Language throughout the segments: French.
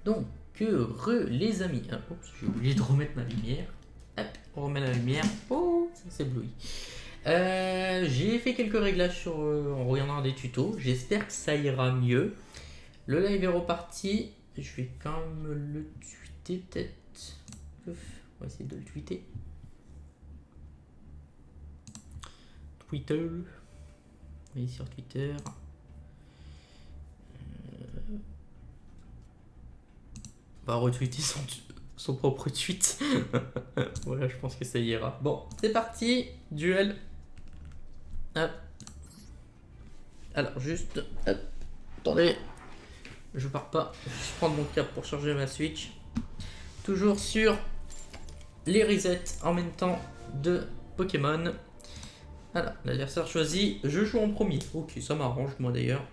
Donc, les amis. Ah, oups, j'ai oublié de remettre ma lumière. Hop, on remet la lumière. Oh, ça s'éblouit. J'ai fait quelques réglages en regardant des tutos. J'espère que ça ira mieux. Le live est reparti. Je vais quand même le tweeter peut-être. On va essayer de le tweeter. Twitter. Oui, sur Twitter. On va retweeter son propre tweet. Voilà, je pense que ça ira. Bon, c'est parti. Duel. Hop. Alors, juste. Hop. Attendez. Je pars pas. Je vais prendre mon câble pour charger ma Switch. Toujours sur les resets en même temps de Pokémon. Voilà, l'adversaire choisi. Je joue en premier. Ok, ça m'arrange, moi d'ailleurs.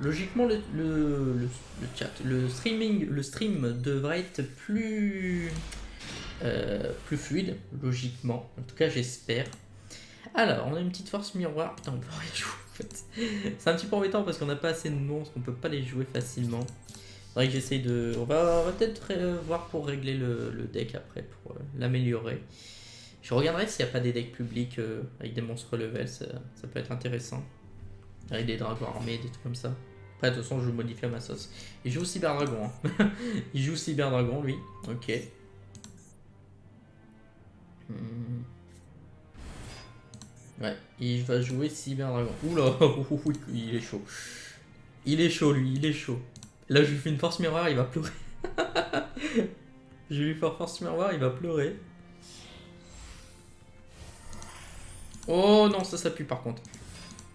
Logiquement, le chat, le stream devrait être plus fluide, logiquement. En tout cas, j'espère. Alors, on a une petite force miroir. Putain, on peut rien jouer en fait. C'est un petit peu embêtant parce qu'on n'a pas assez de monstres, on peut pas les jouer facilement. C'est vrai que j'essaye de. On va peut-être voir pour régler le deck après, pour l'améliorer. Je regarderai s'il n'y a pas des decks publics avec des monstres level, ça peut être intéressant. Avec des dragons armés, des trucs comme ça. Après, de toute façon, je modifie à ma sauce. Il joue Cyber Dragon. Hein. Il joue Cyber Dragon, lui. Ok. Ouais, il va jouer Cyber Dragon. Oula, il est chaud. Il est chaud, lui, il est chaud. Là, je lui fais une force miroir, il va pleurer. Je lui fais force miroir, il va pleurer. Oh non, ça pue par contre.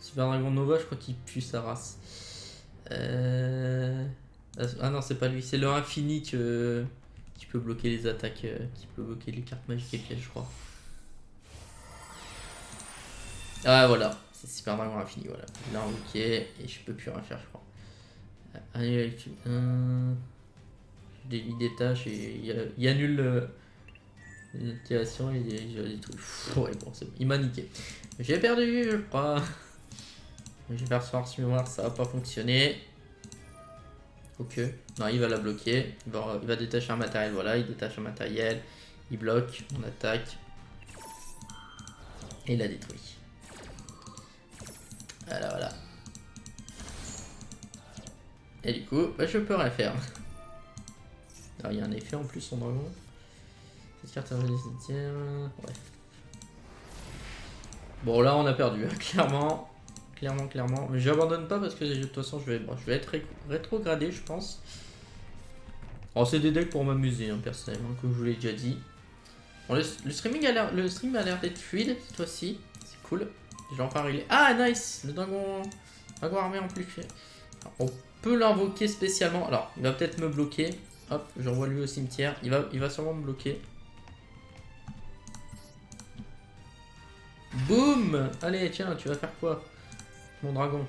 Cyber Dragon Nova, je crois qu'il pue sa race. Ah non, c'est pas lui, c'est le infini qui peut bloquer les attaques, qui peut bloquer les cartes magiques et pièges, je crois. Ah voilà, c'est Super Dragon Infini, voilà. Je l'ai invoqué et je peux plus rien faire, je crois. Allez, je délie des tâches et il annule l'activation et il a des trucs. Ouais, bon, c'est bon. Il m'a niqué. J'ai perdu, je crois. Je vais faire force mémoire, ça va pas fonctionner. Ok. Non, il va la bloquer. Il va détacher un matériel. Voilà, il détache un matériel. Il bloque. On attaque. Et il la détruit. Voilà. Et du coup, bah, je peux rien faire. Alors, il y a un effet en plus, son dragon. Cette carte est ouais. Bon, là, on a perdu, hein, clairement. Clairement. Mais j'abandonne pas parce que de toute façon, je vais être rétrogradé, je pense. Alors, c'est des decks pour m'amuser, hein, personnellement, comme je vous l'ai déjà dit. Bon, le stream a l'air d'être fluide cette fois-ci. C'est cool. J'en parle. Ah, nice. Le dragon armé en plus. Alors, on peut l'invoquer spécialement. Alors, il va peut-être me bloquer. Hop, j'envoie lui au cimetière. Il va sûrement me bloquer. Boum. Allez, tiens, tu vas faire quoi, mon dragon?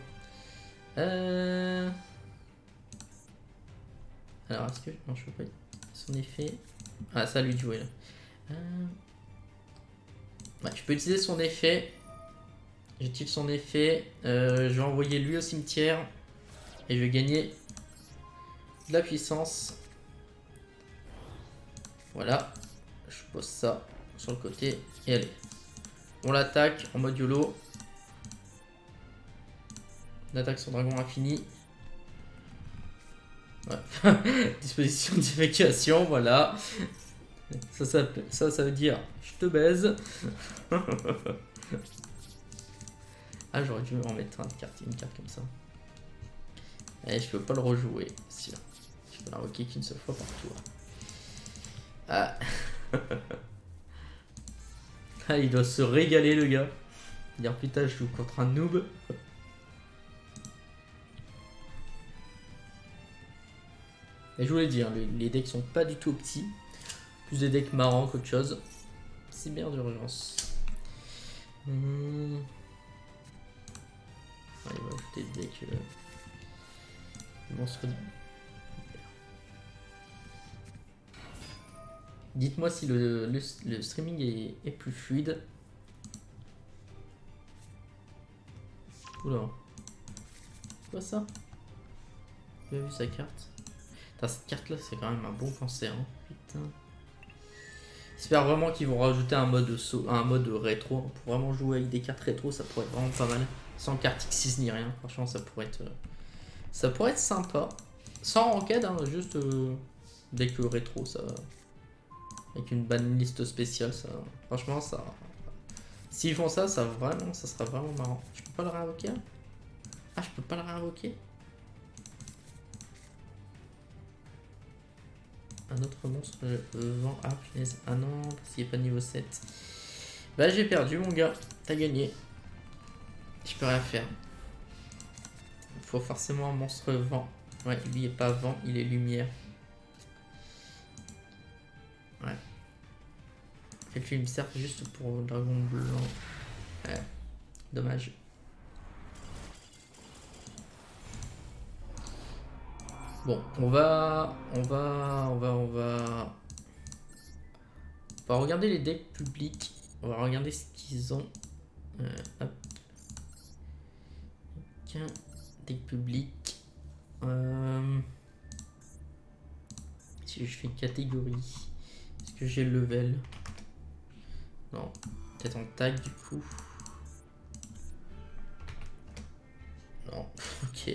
Alors, est-ce que... Non, je peux pas... Son effet... Ah, ça, lui de jouer, là. Ouais, je peux utiliser son effet. J'utilise son effet. Je vais envoyer lui au cimetière. Et je vais gagner de la puissance. Voilà. Je pose ça sur le côté. Et allez. On l'attaque en mode YOLO. On attaque son dragon infini. Ouais. Disposition d'évacuation, voilà. Ça veut dire je te baise. Ah, j'aurais dû en mettre une carte comme ça. Et je peux pas le rejouer, c'est sûr. Je peux l'invoquer qu'une seule fois par tour. Ah. Ah, il doit se régaler, le gars. Dire putain, je joue contre un noob. Et je voulais dire, les decks sont pas du tout petits. Plus des decks marrants qu'autre chose. Cyber d'urgence. Ah, il va ajouter des decks monstres. Dites-moi si le streaming est plus fluide. Oula. Quoi ça? bien vu sa carte. Putain, cette carte là c'est quand même un bon cancer. Hein. Putain. J'espère vraiment qu'ils vont rajouter un mode rétro. Pour vraiment jouer avec des cartes rétro, ça pourrait être vraiment pas mal. Sans carte X6 ni rien. Franchement, ça pourrait être sympa. Sans ranked, hein, juste deck rétro, ça. Avec une banlist spéciale, ça. Franchement, ça. S'ils font ça, ça sera vraiment marrant. Je peux pas le réinvoquer? Ah, je peux pas le réinvoquer? Un autre monstre vent. Ah, punaise. Ah non, parce qu'il n'y a pas de niveau 7. Bah, j'ai perdu, mon gars. T'as gagné. Je peux rien faire. Il faut forcément un monstre vent. Ouais, lui est pas vent, il est lumière. Ouais. En fait, lui, il me sert juste pour le dragon blanc. Ouais. Dommage. Bon, on va regarder les decks publics. On va regarder ce qu'ils ont. Hop. Tiens, deck public. Si je fais catégorie, est-ce que j'ai le level? Non, peut-être en tag du coup. Non, ok.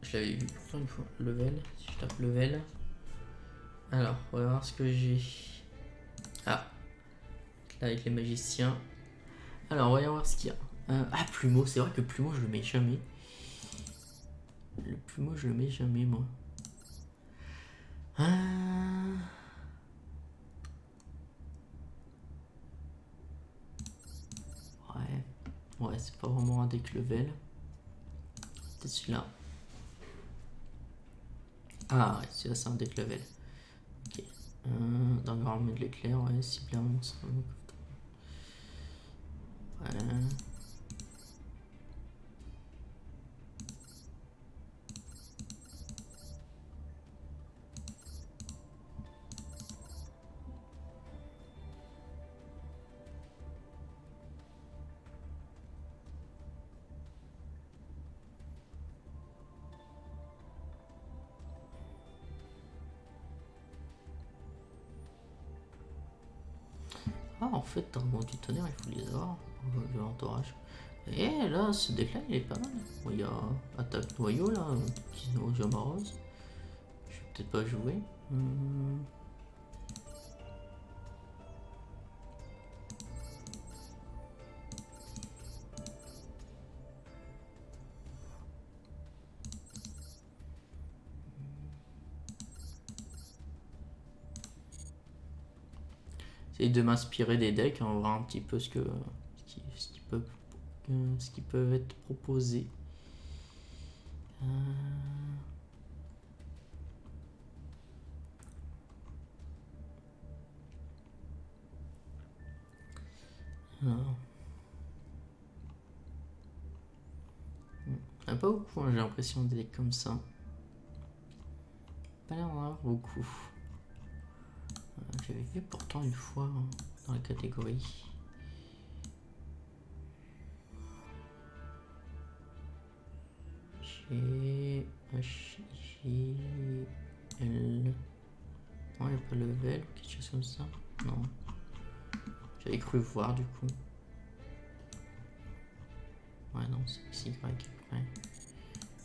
Je l'avais vu pourtant une fois. Level, si je tape level. Alors, on va voir ce que j'ai. Ah, là avec les magiciens. Alors, on va y voir ce qu'il y a. Ah, Plumeau, c'est vrai que Plumeau, je le mets jamais. Le Plumeau, je le mets jamais, moi. Ouais, c'est pas vraiment un deck level. C'est celui-là. Ah, ouais, celui-là, c'est un deck level. Ok. Dans le armée de l'éclair, ouais, cibler un monstre. Ouais. Ah, en fait, dans le monde du tonnerre, il faut les avoir. De l'entourage. Et là, ce deck-là, il est pas mal. Bon, il y a attaque noyau, là, qui au Jamarose. Je vais peut-être pas jouer. J'essaye de m'inspirer des decks, on va voir un petit peu ce qui peut être proposé. Alors. Il n'y en a pas beaucoup, hein, j'ai l'impression des decks comme ça. Pas l'air d'en avoir beaucoup. J'avais vu pourtant une fois hein, dans la catégorie. G H G L. Non, il n'y a pas level, quelque chose comme ça. Non. J'avais cru voir du coup. Ouais, non, c'est XY après.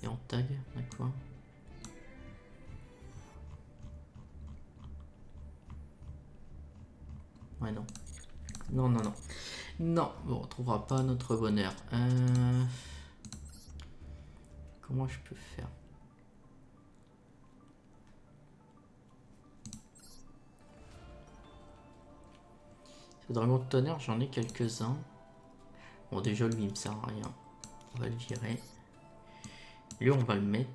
Et en tag, d'accord. Ouais, non. Non, non, non. Non, bon, on retrouvera pas notre bonheur. Comment je peux faire? Ce dragon de tonnerre, j'en ai quelques-uns. Bon, déjà, lui, il me sert à rien. On va le virer. Lui, on va le mettre.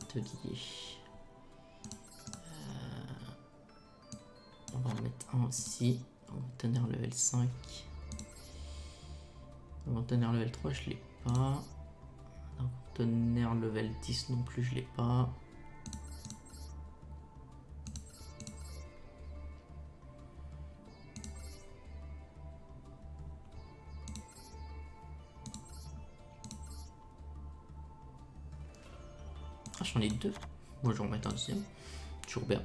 Atelier. On va en mettre un aussi. Dragon de tonnerre level 5. Dragon de tonnerre level 3, je l'ai pas. Dragon de tonnerre level 10 non plus, je l'ai pas. Ah, j'en ai 2. Moi, je vais en remettre un deuxième. Toujours bien.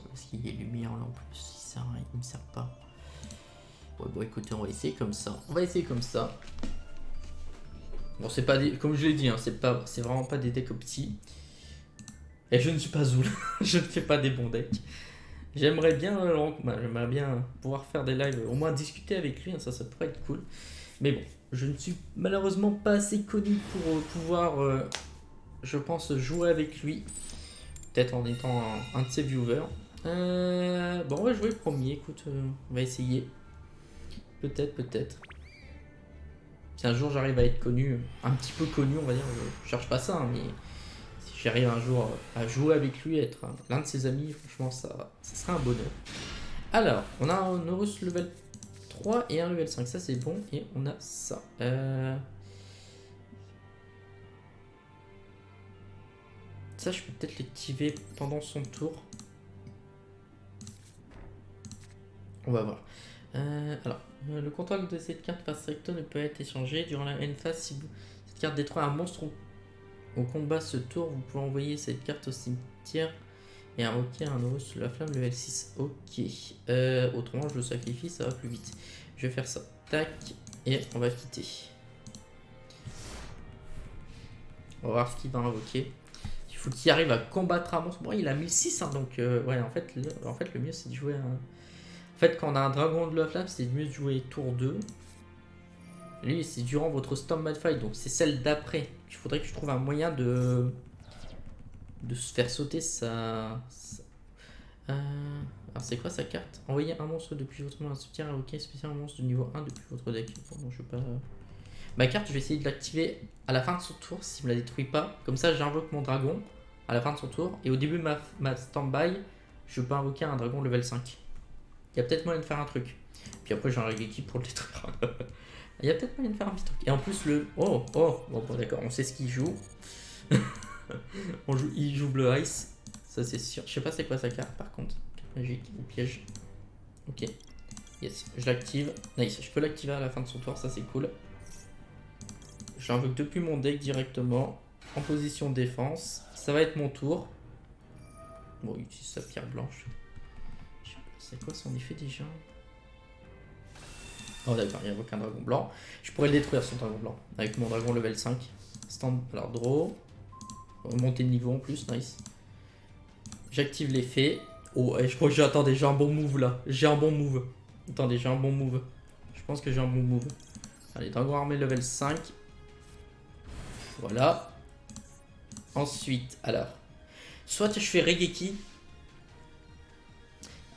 Parce qu'il y a lumière là en plus. Il me sert pas. Ouais, bon, écoutez, on va essayer comme ça. Bon, c'est pas des. Comme je l'ai dit, hein, c'est vraiment pas des decks petits. Et je ne suis pas Zoul. Je ne fais pas des bons decks. J'aimerais bien, pouvoir faire des lives, au moins discuter avec lui, hein, ça pourrait être cool. Mais bon, je ne suis malheureusement pas assez connu pour pouvoir, je pense, jouer avec lui. Peut-être en étant un de ses viewers. Bon, on va jouer le premier, écoute, on va essayer. Peut-être. Si un jour j'arrive à être connu, un petit peu connu, on va dire, je cherche pas ça, hein, mais si j'arrive un jour à jouer avec lui, à être l'un de ses amis, franchement, ça serait un bonheur. Alors, on a un Horus level 3 et un level 5, ça c'est bon, et on a ça. Ça, je peux peut-être l'activer pendant son tour. On va voir. Alors, le contrôle de cette carte par recto ne peut être échangé durant la end phase. Si cette carte détruit un monstre au combat ce tour, vous pouvez envoyer cette carte au cimetière et invoquer un Horus sous la flamme level 6. Ok. Autrement, je le sacrifie, ça va plus vite. Je vais faire ça. Tac. Et on va quitter. On va voir ce qu'il va invoquer. Il faut qu'il arrive à combattre un monstre. Bon, il a 1006, hein, donc ouais, en fait, le mieux c'est de jouer un. En fait, quand on a un dragon de la flamme, c'est mieux de jouer tour 2. Lui, c'est durant votre Storm Mad Fight, donc c'est celle d'après. Il faudrait que je trouve un moyen de se faire sauter sa. Alors, c'est quoi sa carte? Envoyer un monstre depuis votre main, un soutien à invoquer spécial un monstre de niveau 1 depuis votre deck. Bon, je vais pas. Ma carte, je vais essayer de l'activer à la fin de son tour s'il me la détruit pas. Comme ça, j'invoque mon dragon à la fin de son tour. Et au début de ma stand-by, je peux invoquer un dragon level 5. Il y a peut-être moyen de faire un truc. Puis après, j'ai un règle équipe pour le détruire. Il y a peut-être moyen de faire un petit truc. Et en plus, bon, d'accord, on sait ce qu'il joue. Il joue bleu ice. Ça, c'est sûr. Je sais pas c'est quoi sa carte par contre. Carte magique ou piège. Ok. Yes, je l'active. Nice, je peux l'activer à la fin de son tour, ça c'est cool. J'invoque depuis mon deck directement. En position défense. Ça va être mon tour. Bon, il utilise sa pierre blanche. Je sais pas, c'est quoi son effet déjà? Oh d'accord, il invoque un dragon blanc. Je pourrais le détruire son dragon blanc. Avec mon dragon level 5. Stand. Alors draw. Monter de niveau en plus, nice. J'active l'effet. Oh, je crois que j'ai. Attendez, j'ai un bon move là. J'ai un bon move. Attendez, j'ai un bon move. Je pense que j'ai un bon move. Allez, dragon armé level 5. Voilà. Ensuite, alors. Soit je fais Regeki.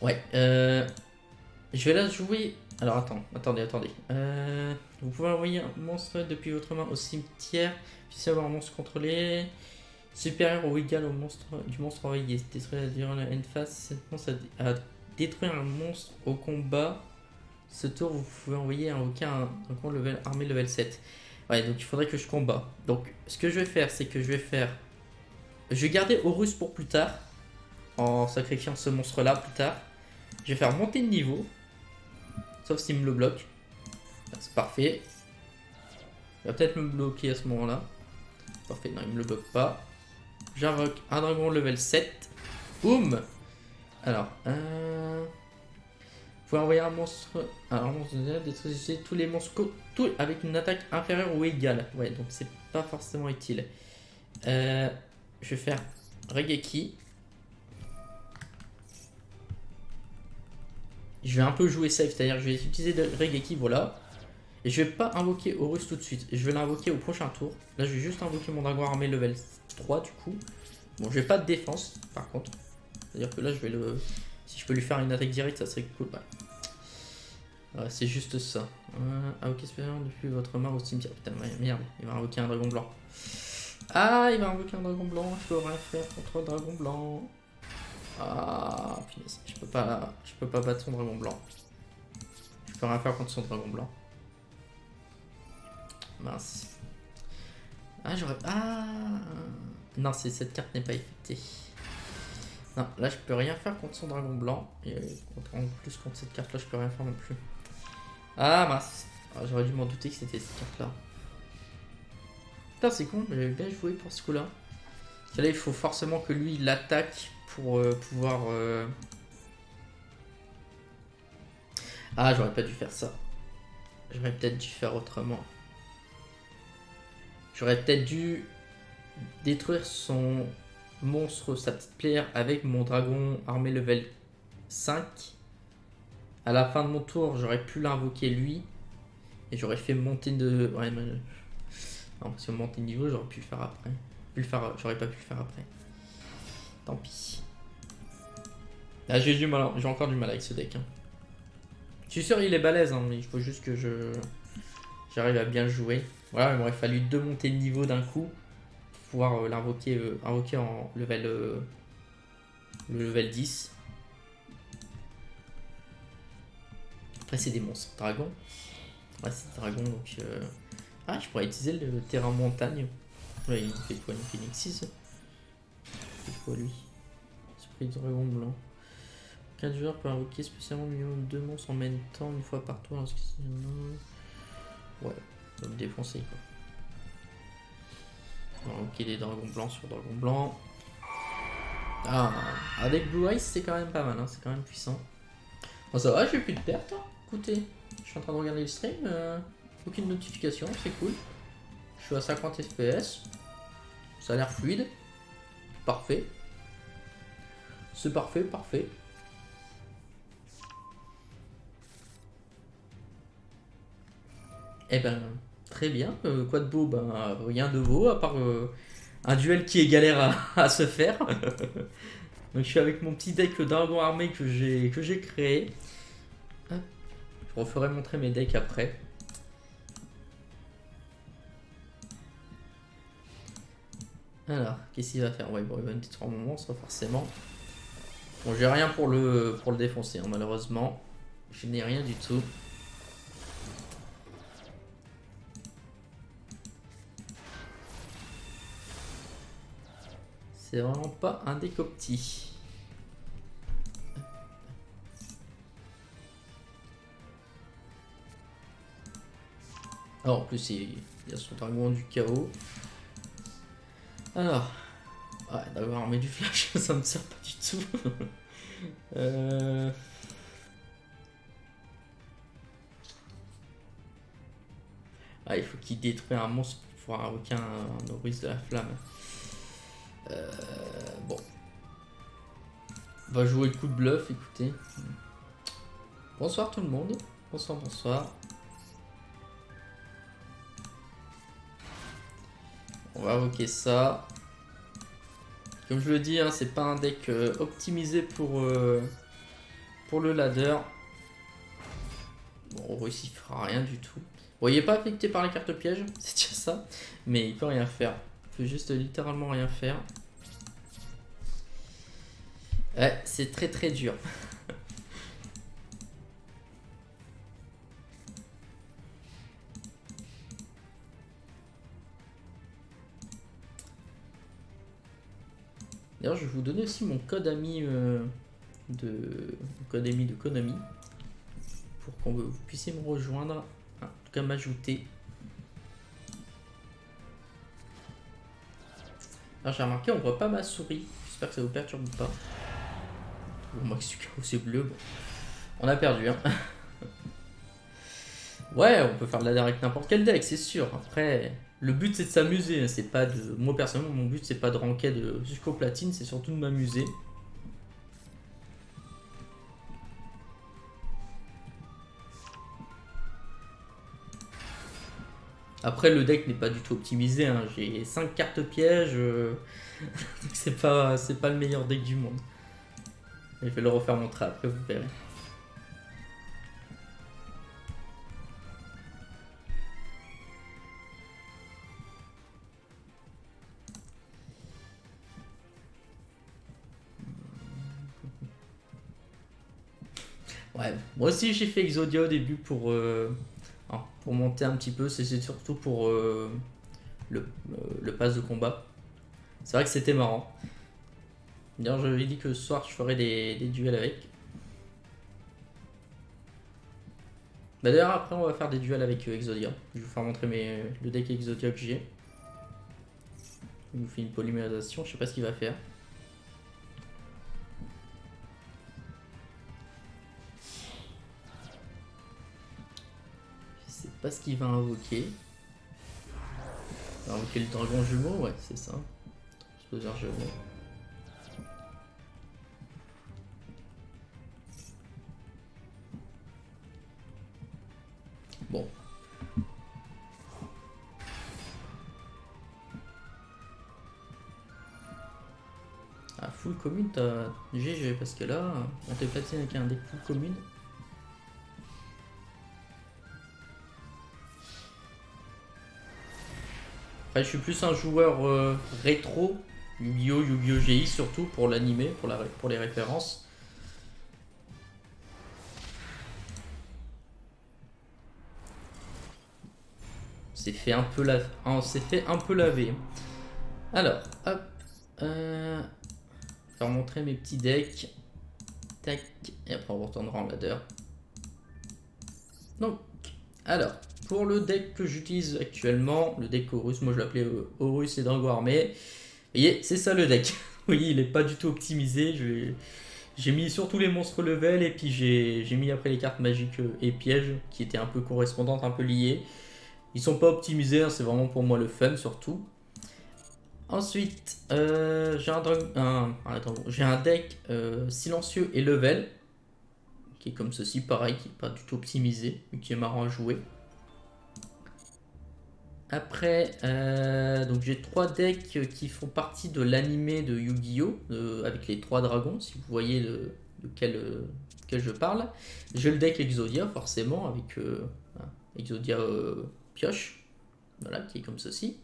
Ouais. Je vais la jouer. Alors attendez. Vous pouvez envoyer un monstre depuis votre main au cimetière. Puis avoir un monstre contrôlé. Supérieur ou égal au monstre du monstre envoyé. Détruire durant la end phase. Cette monstre a détruire un monstre au combat. Ce tour, vous pouvez envoyer invoquer un compte level armé level 7. Ouais, donc il faudrait que je combat. Donc ce que je vais faire, c'est que je vais garder Horus pour plus tard. En sacrifiant ce monstre là plus tard. Je vais faire monter de niveau. Sauf s'il me le bloque. C'est parfait. Il va peut-être me bloquer à ce moment-là. Parfait, non, il me le bloque pas. J'invoque un dragon level 7. Boum. Alors, vous pouvez envoyer un monstre. Alors, un monstre de détruire tous les monstres avec une attaque inférieure ou égale. Ouais, donc c'est pas forcément utile. Je vais faire Regeki. Je vais un peu jouer safe, c'est-à-dire que je vais utiliser de Regeki, voilà. Et je vais pas invoquer Horus tout de suite. Je vais l'invoquer au prochain tour. Là, je vais juste invoquer mon dragon armé level 3 du coup. Bon, je vais pas de défense par contre. C'est-à-dire que là, je vais le. Si je peux lui faire une attaque directe, ça serait cool. Ouais, c'est juste ça. Invoquer spécialement depuis votre main au cimetière. Putain, merde, il va invoquer un dragon blanc. Ah, il va invoquer un dragon blanc. Je peux rien faire contre le dragon blanc. Ah, punaise. Je peux pas battre son dragon blanc. Je peux rien faire contre son dragon blanc. Mince. Ah, j'aurais. Ah. Non, cette carte n'est pas effectée. Non, là je peux rien faire contre son dragon blanc. Et en plus contre cette carte là je peux rien faire non plus. Ah mince. Ah, j'aurais dû m'en douter que c'était cette carte là. Putain c'est con, mais j'avais bien joué pour ce coup là. Là il faut forcément que lui il attaque pour pouvoir... Ah j'aurais pas dû faire ça. J'aurais peut-être dû faire autrement. J'aurais peut-être dû détruire son monstre, sa petite player avec mon dragon armé level 5. À la fin de mon tour, j'aurais pu l'invoquer lui. Et j'aurais fait monter de... Ouais, mais... Non, parce que monter de niveau, j'aurais pu le faire après. J'aurais pas pu le faire après. Tant pis. Ah, j'ai encore du mal avec ce deck. Hein. Je suis sûr il est balèze, hein, mais il faut juste que j'arrive à bien le jouer. Voilà, il m'aurait fallu 2 montées de niveau d'un coup pour pouvoir l'invoquer invoquer en level, le level 10. Après, c'est des monstres dragons. Ouais, c'est des dragons donc. Ah, je pourrais utiliser le terrain montagne. Ouais, il fait quoi? Il fait une X6. Il fait quoi lui? Esprit de dragon blanc. 4 joueurs peuvent invoquer spécialement minimum 2 monstres en même temps une fois par tour. Ouais, on va me défoncer quoi. On va invoquer des dragons blancs sur dragons blancs. Ah, avec Blue Eyes c'est quand même pas mal, hein, c'est quand même puissant. Bon, ça va, j'ai plus de pertes. Hein. Écoutez, je suis en train de regarder le stream. Aucune notification, c'est cool. Je suis à 50 FPS. Ça a l'air fluide. Parfait. C'est parfait, parfait. Eh ben, très bien. Quoi de beau? Ben, rien de beau, à part un duel qui est galère à se faire. Donc je suis avec mon petit deck dragon armé que j'ai créé. Hop. Je referai montrer mes decks après. Alors, qu'est-ce qu'il va faire? Ouais, bon, il va me détruire mon monstre, forcément. Bon, j'ai rien pour le défoncer, hein, malheureusement. Je n'ai rien du tout. C'est vraiment pas un deck opti. Alors, en plus, il y a son dragon du chaos. Alors, ouais, d'avoir armé du flash, ça me sert pas du tout. Ah, il faut qu'il détruise un monstre pour pouvoir invoquer un Nourrice de la flamme. Bon. On va jouer le coup de bluff, écoutez. Bonsoir tout le monde. Bonsoir, bonsoir. On va invoquer ça. Comme je le dis, hein, c'est pas un deck optimisé pour le ladder. Bon, on il fera rien du tout. Bon, il est pas affecté par les cartes pièges, c'est déjà ça. Mais il peut rien faire. Il peut juste littéralement rien faire. Ouais, c'est très très dur. D'ailleurs, je vais vous donner aussi mon code ami de Konami pour que vous puissiez me rejoindre, en tout cas m'ajouter. Alors j'ai remarqué, on voit pas ma souris. J'espère que ça vous perturbe pas. Bon, moi, c'est bleu. Bon. On a perdu, hein. Ouais, on peut faire de la avec n'importe quel deck, c'est sûr. Après, le but c'est de s'amuser. C'est pas de. Moi personnellement, mon but c'est pas de ranker jusqu'au platine, c'est surtout de m'amuser. Après, le deck n'est pas du tout optimisé. Hein. J'ai 5 cartes pièges. Donc c'est pas le meilleur deck du monde. Je vais le refaire montrer après, vous verrez. Ouais, moi aussi j'ai fait Exodia au début pour monter un petit peu. C'est surtout pour le pass de combat. C'est vrai que c'était marrant. D'ailleurs, je lui ai dit que ce soir je ferai des duels avec. Bah d'ailleurs après on va faire des duels avec Exodia. Je vais vous faire montrer le deck Exodia que j'ai. Il nous fait une polymérisation, je sais pas ce qu'il va faire. Je sais pas ce qu'il va invoquer. Il va invoquer le dragon jumeau, ouais c'est ça. Exploseur jumeau. Bon. Ah, full commune, t'as GG parce que là, on t'est placé avec un deck full commune. Après, je suis plus un joueur rétro, Yu-Gi-Oh! Yu-Gi-Oh! GX surtout pour l'animé, pour les références. C'est fait un peu laver. On s'est fait un peu laver. Alors, hop. Faire montrer mes petits decks. Tac. Et après on retournera en ladder. Donc, alors, pour le deck que j'utilise actuellement, le deck Horus, moi je l'appelais Horus et Dragon Armé. Vous voyez, c'est ça le deck. Oui, il est pas du tout optimisé. J'ai mis surtout les monstres level et puis j'ai mis après les cartes magiques et pièges qui étaient un peu correspondantes, un peu liées. Ils sont pas optimisés, hein, c'est vraiment pour moi le fun surtout. Ensuite, j'ai un deck silencieux et level qui est comme ceci, pareil, qui n'est pas du tout optimisé, mais qui est marrant à jouer. Après, donc j'ai 3 decks qui font partie de l'animé de Yu-Gi-Oh! Avec les 3 dragons, si vous voyez de quel je parle. J'ai le deck Exodia, forcément, avec Exodia pioche, voilà, qui est comme ceci.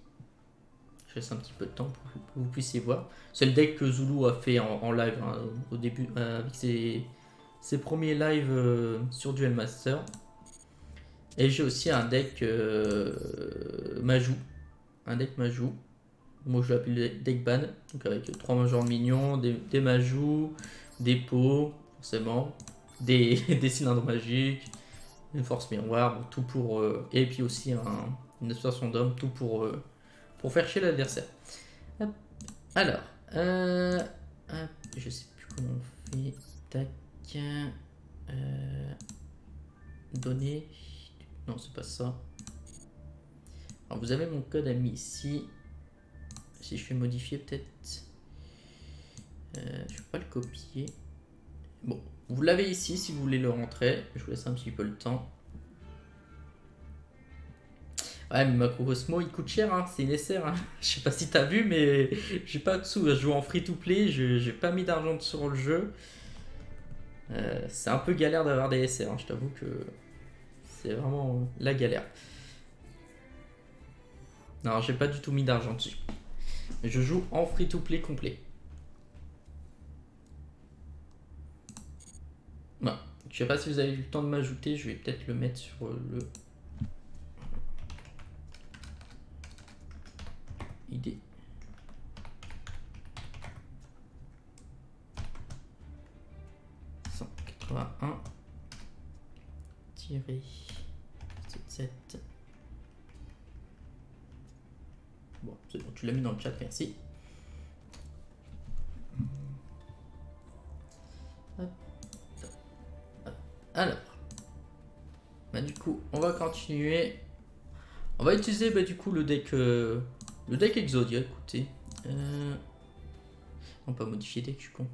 Je laisse un petit peu de temps pour que vous puissiez voir. C'est le deck que Zulu a fait en live, hein, au début, avec ses premiers lives sur Duel Master. Et j'ai aussi un deck Majou. Un deck Majou. Moi je l'appelle deck ban. Donc avec 3 majors mignons, des Majou, des pots, forcément, des cylindres magiques, une force miroir, bon, tout pour. Et puis aussi une association d'hommes, tout pour faire chier l'adversaire. Alors, je sais plus comment on fait. Tac. Donner. Non, c'est pas ça. Alors, vous avez mon code ami ici. Si je fais modifier, peut-être. Je peux pas le copier. Bon, vous l'avez ici si vous voulez le rentrer. Je vous laisse un petit peu le temps. Ouais, mais Macrocosmo il coûte cher, hein, c'est une SR. Hein. Je sais pas si t'as vu, mais j'ai pas de sous. Je joue en free to play, j'ai pas mis d'argent sur le jeu. C'est un peu galère d'avoir des SR, hein. Je t'avoue que c'est vraiment la galère. Non, j'ai pas du tout mis d'argent dessus. Je joue en free to play complet. Bon, je sais pas si vous avez eu le temps de m'ajouter, je vais peut-être le mettre sur le idée. -1 77. Bon, c'est bon, tu l'as mis dans le chat, merci. Hop. Alors, bah, du coup, on va continuer. On va utiliser du coup le deck Exodia, écoutez. On peut modifier deck, je suis con.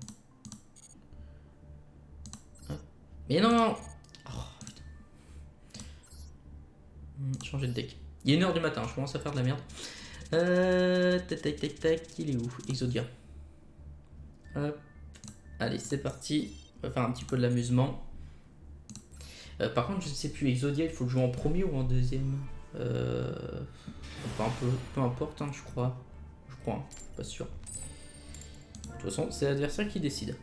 Hop. Mais non. Oh, putain. Changer de deck. Il est 1h du matin, je commence à faire de la merde. Tac, il est où? Exodia. Hop. Allez, c'est parti. On va faire un petit peu de l'amusement. Par contre, je ne sais plus, Exodia, il faut le jouer en premier ou en deuxième. Enfin, peu importe, hein, je crois. Hein, pas sûr. De toute façon, c'est l'adversaire qui décide.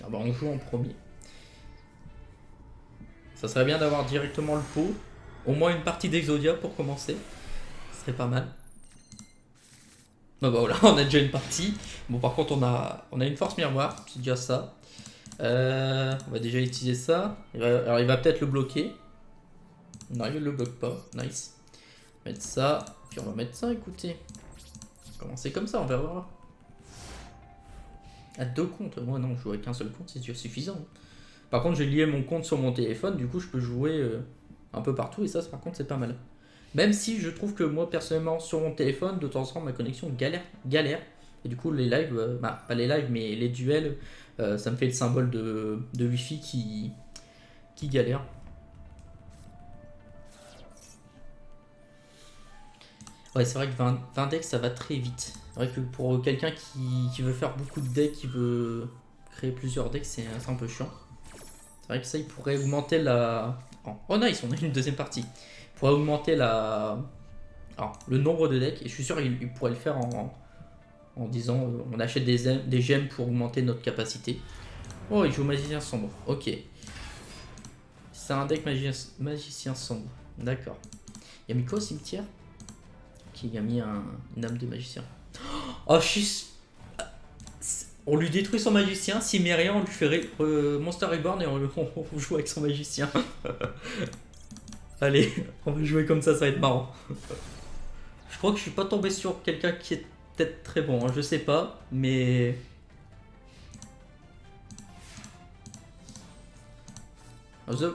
Ah bah, on joue en premier. Ça serait bien d'avoir directement le pot. Au moins une partie d'Exodia pour commencer. Ce serait pas mal. Bah voilà, on a déjà une partie. Bon, par contre, on a une force miroir, c'est déjà ça. On va déjà utiliser ça. Alors il va peut-être le bloquer. Non, il ne le bloque pas. Nice. Mettre ça. Puis on va mettre ça, écoutez. Commencer comme ça, on verra. À 2 comptes. Moi non, jouer avec un seul compte, c'est déjà suffisant. Par contre, j'ai lié mon compte sur mon téléphone. Du coup, je peux jouer un peu partout. Et ça, par contre, c'est pas mal. Même si je trouve que moi, personnellement, sur mon téléphone, de temps en temps, ma connexion galère. Et du coup, les lives, pas les lives, mais les duels, ça me fait le symbole de Wi-Fi qui galère. Ouais, c'est vrai que 20 decks, ça va très vite. C'est vrai que pour quelqu'un qui veut faire beaucoup de decks, qui veut créer plusieurs decks, c'est un peu chiant. C'est vrai que ça, il pourrait augmenter la... Oh nice, on a une deuxième partie. Il pourrait augmenter le nombre de decks. Et je suis sûr qu'il pourrait le faire en disant on achète des gemmes pour augmenter notre capacité. Oh, il joue magicien sombre. Ok. C'est un deck magicien sombre. D'accord. Il a mis quoi au cimetière? Qui a mis une âme de magicien. Oh, on lui détruit son magicien. S'il met rien, on lui fait Monster Reborn et on joue avec son magicien. Allez, on va jouer comme ça va être marrant. Je crois que je suis pas tombé sur quelqu'un qui est peut-être très bon, hein, je sais pas, mais...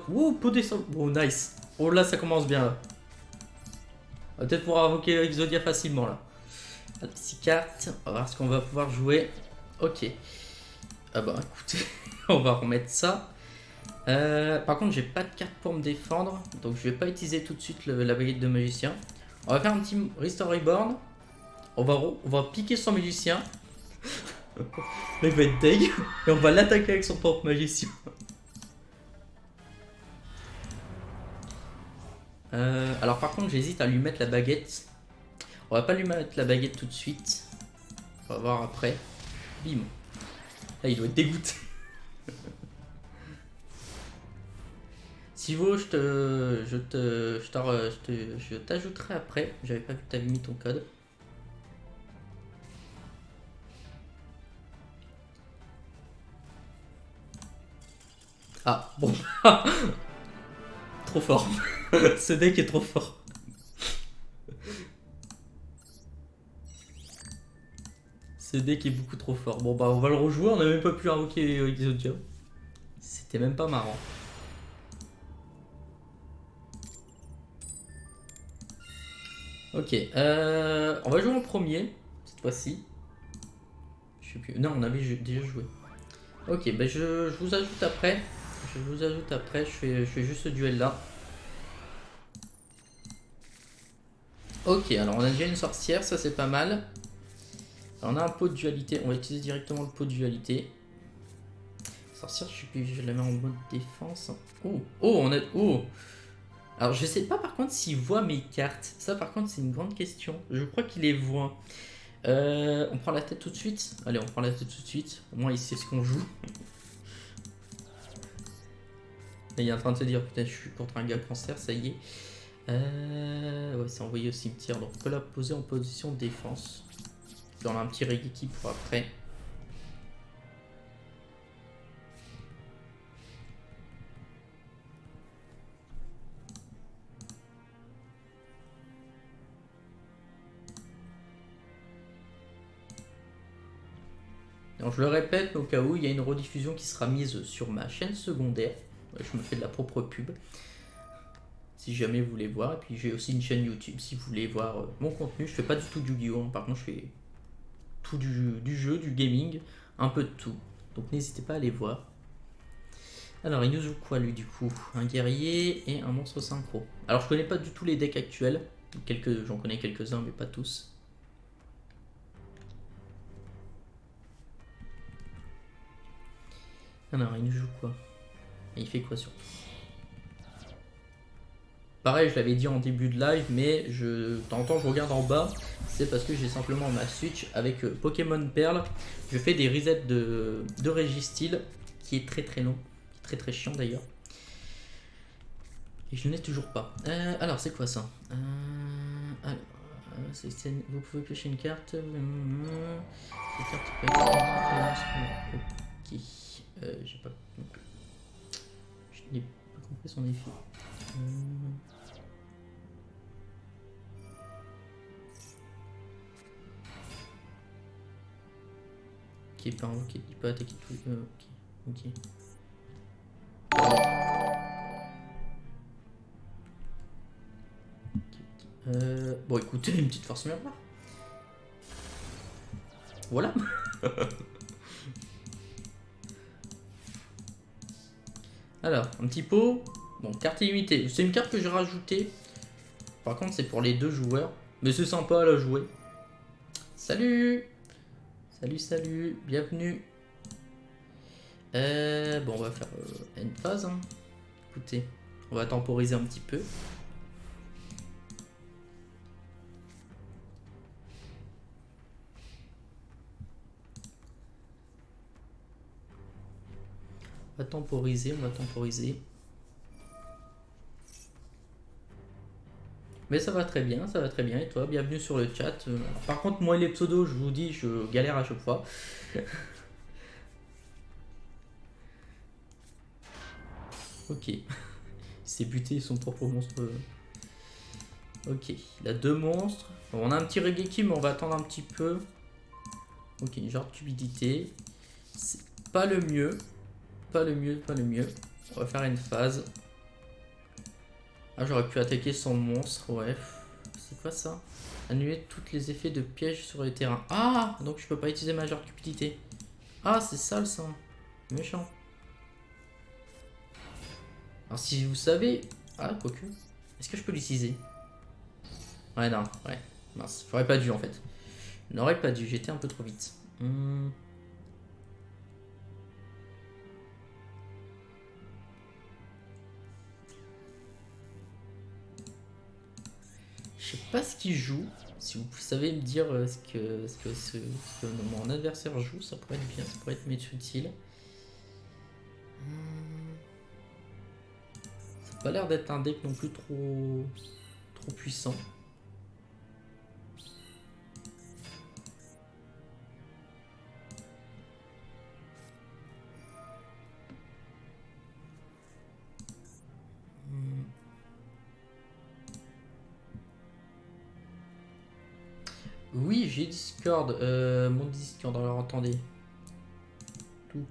Ouh, pot descend. Oh, nice. Oh là, ça commence bien là. On va peut-être pouvoir invoquer Exodia facilement là. 6 cartes, on va voir ce qu'on va pouvoir jouer. Ok. Ah bah écoutez, on va remettre ça. Par contre, j'ai pas de carte pour me défendre, donc je vais pas utiliser tout de suite la baguette de magicien. On va faire un petit Restore Reborn. On va piquer son magicien. Là, il va être deg. Et on va l'attaquer avec son propre magicien. Alors par contre, j'hésite à lui mettre la baguette. On va pas lui mettre la baguette tout de suite. On va voir après. Bim. Là, il doit être dégoûté. Si vous, je t'ajouterai après. J'avais pas vu que t'avais mis ton code. Ah, bon. Trop fort. Ce deck est trop fort. Ce deck est beaucoup trop fort. Bon, bah, on va le rejouer. On a même pas pu invoquer Exodia. C'était même pas marrant. Ok, on va jouer en premier, cette fois-ci. Je sais plus. Non, on avait déjà joué. Ok, bah je vous ajoute après. Je fais juste ce duel là. Ok, alors on a déjà une sorcière, ça c'est pas mal. Alors on a un pot de dualité, on va utiliser directement le pot de dualité. Sorcière, je sais plus, je la mets en mode défense. Oh, on a... Oh. Alors je sais pas par contre s'il voit mes cartes. Ça par contre c'est une grande question. Je crois qu'il les voit. On prend la tête tout de suite. Allez, on prend la tête tout de suite. Au moins il sait ce qu'on joue. Là, il est en train de se dire putain je suis contre un gars cancer, ça y est. Ouais, c'est envoyé au cimetière. Donc on peut la poser en position de défense. Puis on a un petit Regeki pour après. Donc je le répète, au cas où, il y a une rediffusion qui sera mise sur ma chaîne secondaire. Je me fais de la propre pub. Si jamais vous voulez voir. Et puis j'ai aussi une chaîne YouTube si vous voulez voir mon contenu. Je fais pas du tout du Yu-Gi-Oh! Par contre, je fais tout du jeu, du gaming, un peu de tout. Donc n'hésitez pas à aller voir. Alors, il nous joue quoi lui du coup? Un guerrier et un monstre synchro. Alors, je connais pas du tout les decks actuels. J'en connais quelques-uns, mais pas tous. Alors, il nous joue quoi? Et il fait quoi surtout? Pareil, je l'avais dit en début de live, mais de temps en temps je regarde en bas. C'est parce que j'ai simplement ma Switch avec Pokémon Perle. Je fais des resets de Registyle, qui est très très long, très très chiant d'ailleurs. Et je ne l'ai toujours pas. Alors, c'est quoi ça? Vous pouvez piocher une carte. Cette carte peut être... Ok. J'ai pas... Je n'ai pas compris son effet. Ok, pas ok, il peut attaquer tout. Ok. Bon, écoutez, une petite force miroir. Voilà. Alors, un petit pot. Bon, carte illimitée. C'est une carte que j'ai rajoutée. Par contre, c'est pour les 2 joueurs. Mais c'est sympa à la jouer. Salut. Salut. Bienvenue. Bon, on va faire une phase. Hein. Écoutez, on va temporiser un petit peu. On va temporiser. Mais ça va très bien. Et toi, bienvenue sur le chat. Par contre, moi et les pseudos, je vous dis, je galère à chaque fois. Ok. Il s'est buté son propre monstre. Ok, il a 2 monstres. Bon, on a un petit Regeki, mais on va attendre un petit peu. Ok, genre de cupidité. C'est pas le mieux. Pas le mieux. On va faire une phase. Ah, j'aurais pu attaquer son monstre, ouais. C'est quoi ça? Annuler tous les effets de piège sur le terrain. Ah, donc je peux pas utiliser ma genre de cupidité. Ah, c'est sale ça. Méchant. Alors si vous savez... Ah, quoique. Est-ce que je peux l'utiliser? Ouais, non, ouais. Mince, j'aurais pas dû en fait. N'aurais pas dû, j'étais un peu trop vite. Je sais pas ce qu'il joue. Si vous savez me dire ce que mon adversaire joue, ça pourrait être bien, ça pourrait être utile. Ça n'a pas l'air d'être un deck non plus trop puissant. Oui, j'ai Discord. Mon Discord, alors attendez. Touk.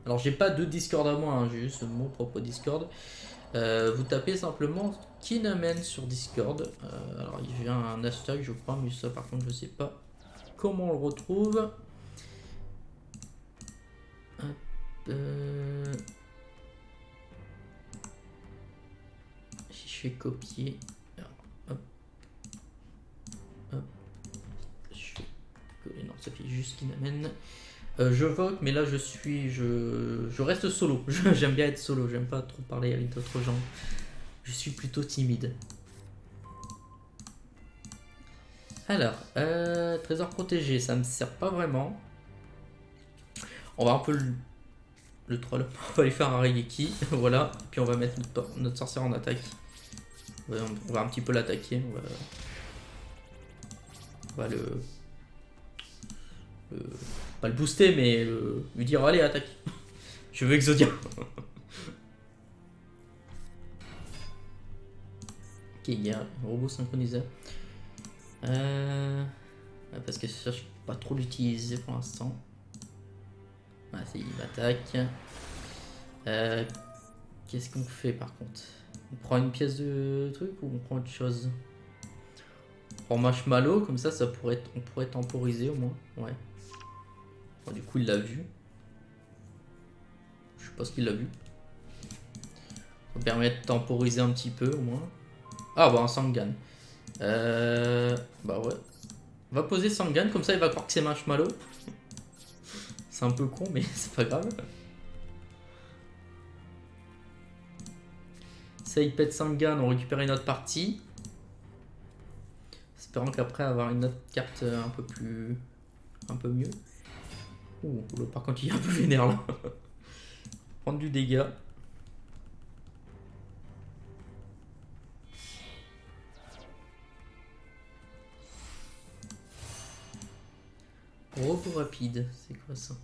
Alors j'ai pas de Discord à moi, hein, j'ai juste mon propre Discord. Vous tapez simplement Kinamen sur Discord. Alors il y a un hashtag je crois, mais ça par contre je sais pas comment on le retrouve. Si je fais copier. Hop. Je fais... Non, ça fait juste Kinamen. Je vote, mais là je reste solo. J'aime bien être solo, j'aime pas trop parler avec d'autres gens. Je suis plutôt timide. Alors, trésor protégé, ça me sert pas vraiment. On va un peu le troll. On va lui faire un Regeki, voilà. Et puis on va mettre notre sorcière en attaque. On va un petit peu l'attaquer. On va pas le booster, mais lui dire allez, attaque. Je veux Exodia. Ok, il y a un robot synchroniseur. Parce que ça, je peux pas trop l'utiliser pour l'instant. Ah, c'est il m'attaque. Qu'est-ce qu'on fait par contre? On prend une pièce de truc ou on prend autre chose? On prend marshmallow, comme ça, on pourrait temporiser au moins. Ouais. Bon, du coup, il l'a vu. Je sais pas ce qu'il a vu. Ça permet de temporiser un petit peu au moins. Ah bah un Sangan. Bah ouais. On va poser Sangan, comme ça il va croire que c'est marshmallow. C'est un peu con, mais c'est pas grave. Ça, il pète Sangan, on récupère une autre partie. Espérant qu'après avoir une autre carte un peu mieux. Ouh, par contre il est un peu vénère là. Prendre du dégât. Robot rapide, c'est quoi ça?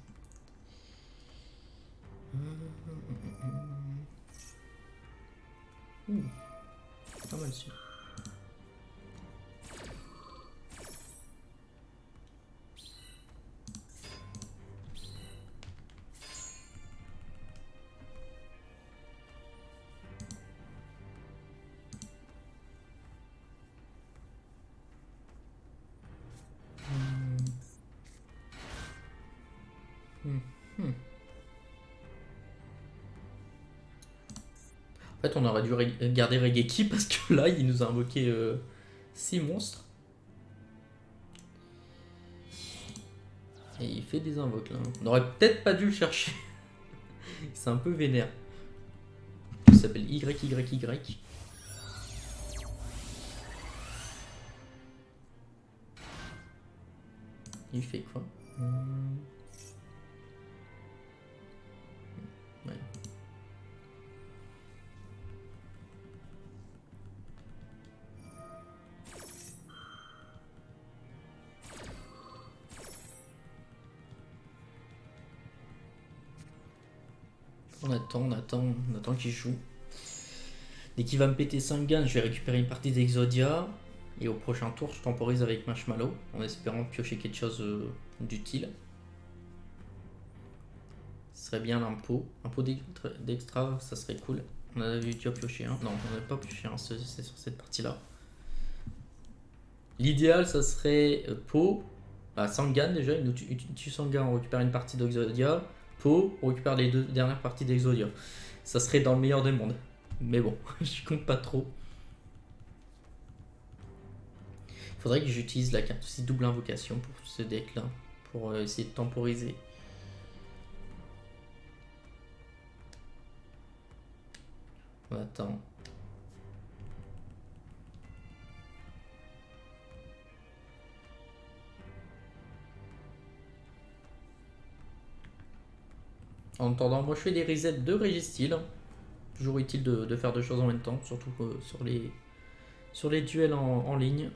Pas mal sûr. En fait, on aurait dû garder Regeki parce que là, il nous a invoqué 6 monstres. Et il fait des invoques là. On aurait peut-être pas dû le chercher. C'est un peu vénère. Il s'appelle YYY. Il fait quoi? Ouais. On attend qu'il joue. Dès qu'il va me péter 5 gains, je vais récupérer une partie d'Exodia. Et au prochain tour, je temporise avec Marshmallow en espérant piocher quelque chose d'utile. Ce serait bien l'impôt. Impôt d'extra, ça serait cool. On avait déjà pioché un. Non, on n'avait pas pioché un, c'est sur cette partie-là. L'idéal, ça serait pot. Sangan déjà, il nous tue Sangan, on récupère une partie d'Exodia. Pot, on récupère les 2 dernières parties d'Exodia. Ça serait dans le meilleur des mondes. Mais bon, je compte pas trop. Il faudrait que j'utilise la carte aussi double invocation pour ce deck là. Pour essayer de temporiser. On attend. En attendant, moi je fais des resets de Registeel. Toujours utile de faire 2 choses en même temps, surtout sur les duels en ligne.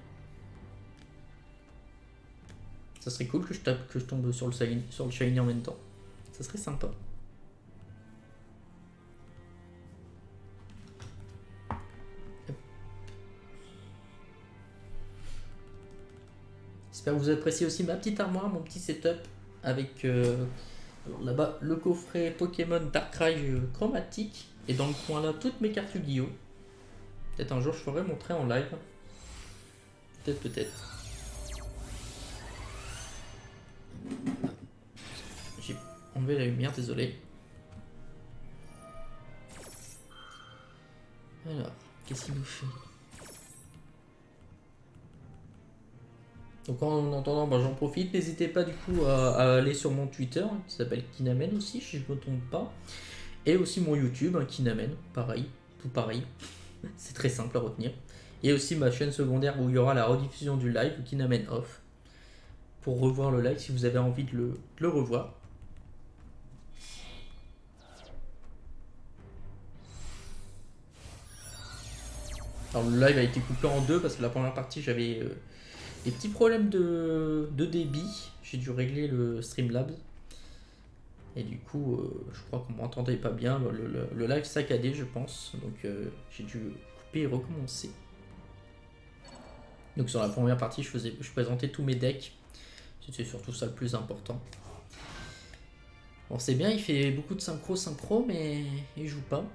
Ça serait cool que je tombe sur le shiny en même temps. Ça serait sympa. J'espère que vous appréciez aussi ma petite armoire, mon petit setup avec là-bas le coffret Pokémon Darkrai chromatique et dans le coin là toutes mes cartes Yu-Gi-Oh! Peut-être un jour je ferai montrer en live. Peut-être. J'ai enlevé la lumière, désolé. Alors, qu'est-ce qu'il nous fait? Donc en attendant, j'en profite. N'hésitez pas du coup à aller sur mon Twitter, qui s'appelle Kinamen aussi, si je ne me trompe pas. Et aussi mon YouTube, Kinamen, pareil, tout pareil. C'est très simple à retenir. Et aussi ma chaîne secondaire où il y aura la rediffusion du live, Kinamen Off. Pour revoir le live si vous avez envie de le revoir. Alors le live a été coupé en 2 parce que la première partie j'avais des petits problèmes de débit. J'ai dû régler le Streamlabs. Et du coup, je crois qu'on m'entendait pas bien. Le live saccadé, je pense. Donc j'ai dû couper et recommencer. Donc sur la première partie, je présentais tous mes decks. C'était surtout ça le plus important. Bon, c'est bien, il fait beaucoup de synchro, mais il joue pas.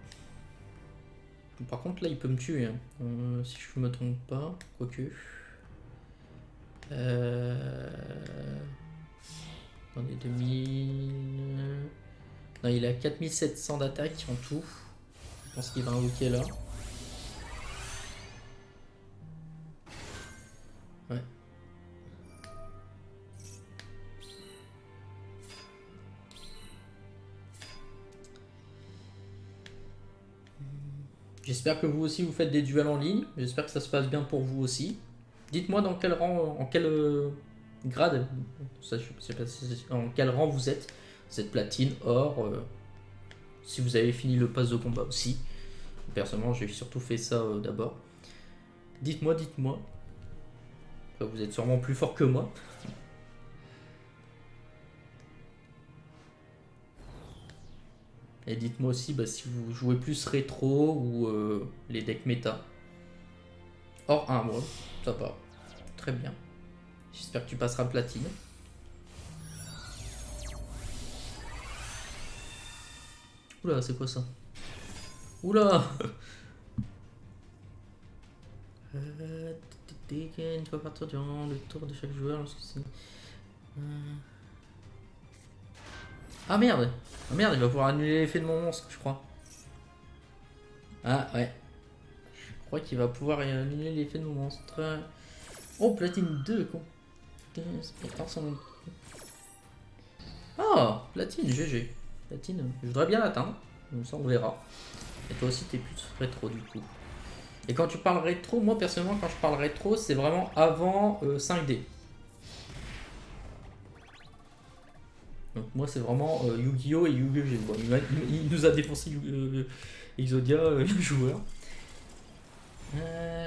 Par contre, là, il peut me tuer. Hein. Si je me trompe pas. Quoique. Dans les 2000. Non, il a 4700 d'attaque en tout. Je pense qu'il va invoquer là. Ouais. J'espère que vous aussi vous faites des duels en ligne. J'espère que ça se passe bien pour vous aussi. Dites-moi dans quel rang, en quel grade, ça, je sais pas en quel rang vous êtes. Vous êtes platine, or, si vous avez fini le pass de combat aussi. Personnellement, j'ai surtout fait ça d'abord. Dites-moi. Vous êtes sûrement plus fort que moi. Et dites-moi aussi bah, si vous jouez plus rétro ou les decks méta. Hors 1, ouais, ça va. Très bien. J'espère que tu passeras platine. Oula, c'est quoi ça? Oula. Tu vas partir durant le tour de chaque joueur lorsque c'est... Ah merde! Ah merde, il va pouvoir annuler l'effet de mon monstre, je crois. Ah ouais. Je crois qu'il va pouvoir annuler l'effet de mon monstre. Oh, platine 2, con. Ah, platine, GG. Platine, je voudrais bien l'atteindre. Comme ça, on verra. Et toi aussi, t'es plus rétro du coup. Et quand tu parles rétro, moi personnellement, quand je parle rétro, c'est vraiment avant 5D. Donc moi, c'est vraiment Yu-Gi-Oh! Et Yu-Gi-Oh! Bon, il nous a défoncé Exodia, le joueur.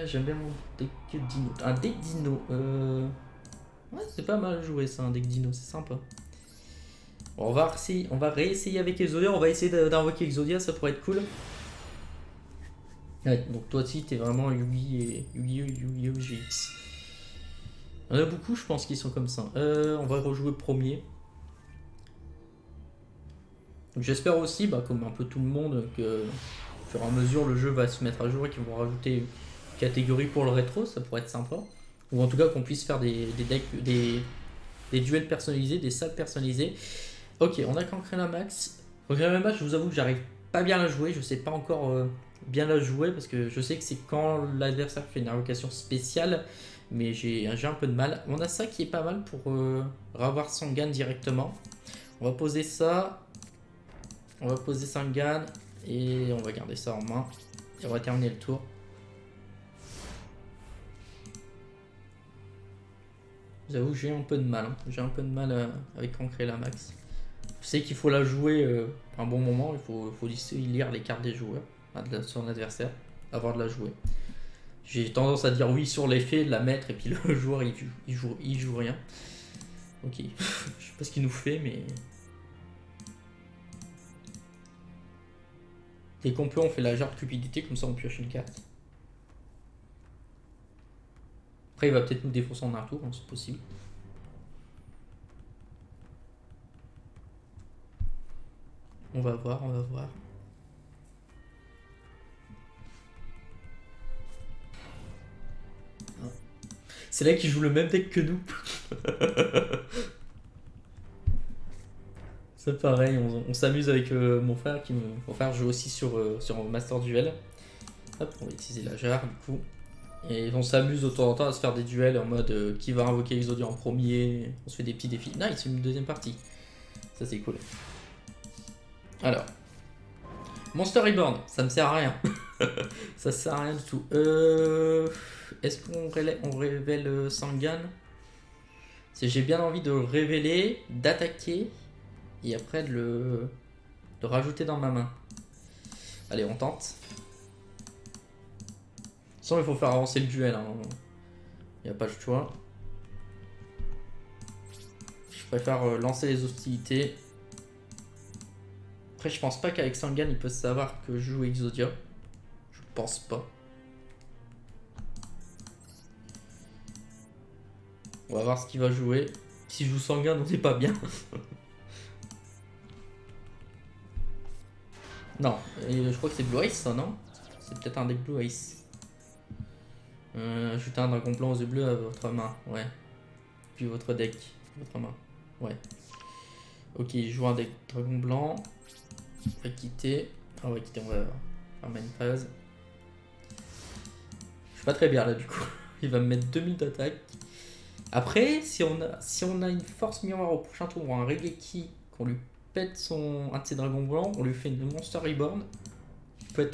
J'aime bien mon deck Dino. Un deck Dino. Ouais, c'est pas mal joué ça, un deck Dino, c'est sympa. Bon, on va réessayer avec Exodia, on va essayer d'invoquer Exodia, ça pourrait être cool. Ouais, donc toi aussi t'es vraiment Yu-Gi-Oh! GX. Il y en a beaucoup, je pense, qui sont comme ça. On va rejouer premier. J'espère aussi, bah, comme un peu tout le monde, que au fur et à mesure le jeu va se mettre à jour et qu'ils vont rajouter une catégorie pour le rétro, ça pourrait être sympa. Ou en tout cas qu'on puisse faire des decks, des duels personnalisés, des salles personnalisées. Ok, on a cancré la max. Donc la match, je vous avoue que j'arrive pas bien à la jouer, je sais pas encore bien la jouer parce que je sais que c'est quand l'adversaire fait une invocation spéciale, mais j'ai un peu de mal. On a ça qui est pas mal pour avoir Sangan directement. On va poser ça. On va poser Sangan et on va garder ça en main. Et on va terminer le tour. J'avoue que j'ai un peu de mal. Hein. J'ai un peu de mal avec Ancrer la max. Je sais qu'il faut la jouer un bon moment. Il faut lire les cartes des joueurs, de son adversaire, avant de la jouer. J'ai tendance à dire oui sur l'effet, de la mettre et puis le joueur il joue rien. Ok, je sais pas ce qu'il nous fait, mais. Dès qu'on peut, on fait la jarre cupidité, comme ça on pioche une carte. Après, il va peut-être nous défoncer en un tour, hein, c'est possible. On va voir, on va voir. C'est là qu'il joue le même deck que nous. C'est pareil, on s'amuse avec mon frère. Mon frère joue aussi sur Master Duel. Hop, on va utiliser la jarre du coup. Et on s'amuse de temps en temps à se faire des duels en mode qui va invoquer Exodia en premier. On se fait des petits défis. Nice, une deuxième partie. Ça c'est cool. Alors. Monster Reborn, ça me sert à rien. Ça sert à rien du tout. Est-ce qu'on révèle Sangan? J'ai bien envie de le révéler, d'attaquer et après de le rajouter dans ma main. Allez, on tente. Sinon, il faut faire avancer le duel. Hein. Il n'y a pas le choix. Je préfère lancer les hostilités. Après, je pense pas qu'avec Sangan, il peut savoir que je joue Exodia. Je pense pas. On va voir ce qu'il va jouer. Si je joue Sangan, on n'est pas bien. Non, je crois que c'est Blue Ice ça, non? C'est peut-être un deck Blue Ice. Ajouter un dragon blanc aux yeux bleus à votre main, ouais. Puis votre deck, votre main, ouais. Ok, il joue un deck dragon blanc. On va quitter. Ah, on va quitter, on va faire main phase. Je suis pas très bien là du coup. Il va me mettre 2000 d'attaque. Après, si on a une force miroir au prochain tour ou un Regeki qu'on lui pète un de ses dragons blancs, on lui fait une Monster Reborn, peut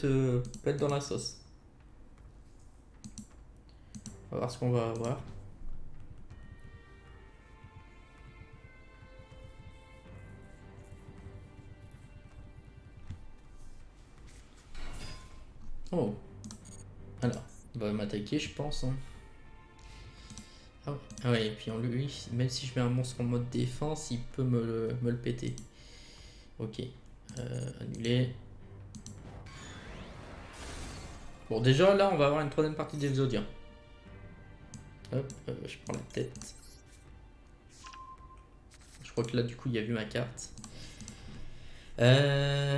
être dans la sauce. On va voir ce qu'on va avoir. Oh. Alors, il va m'attaquer, je pense. Hein. Ah ouais, et puis lui, même si je mets un monstre en mode défense, il peut me le péter. Ok. Annuler. Bon, déjà, là, on va avoir une troisième partie d'Exodia. Hop, je prends la tête. Je crois que là, du coup, il y a vu ma carte. Je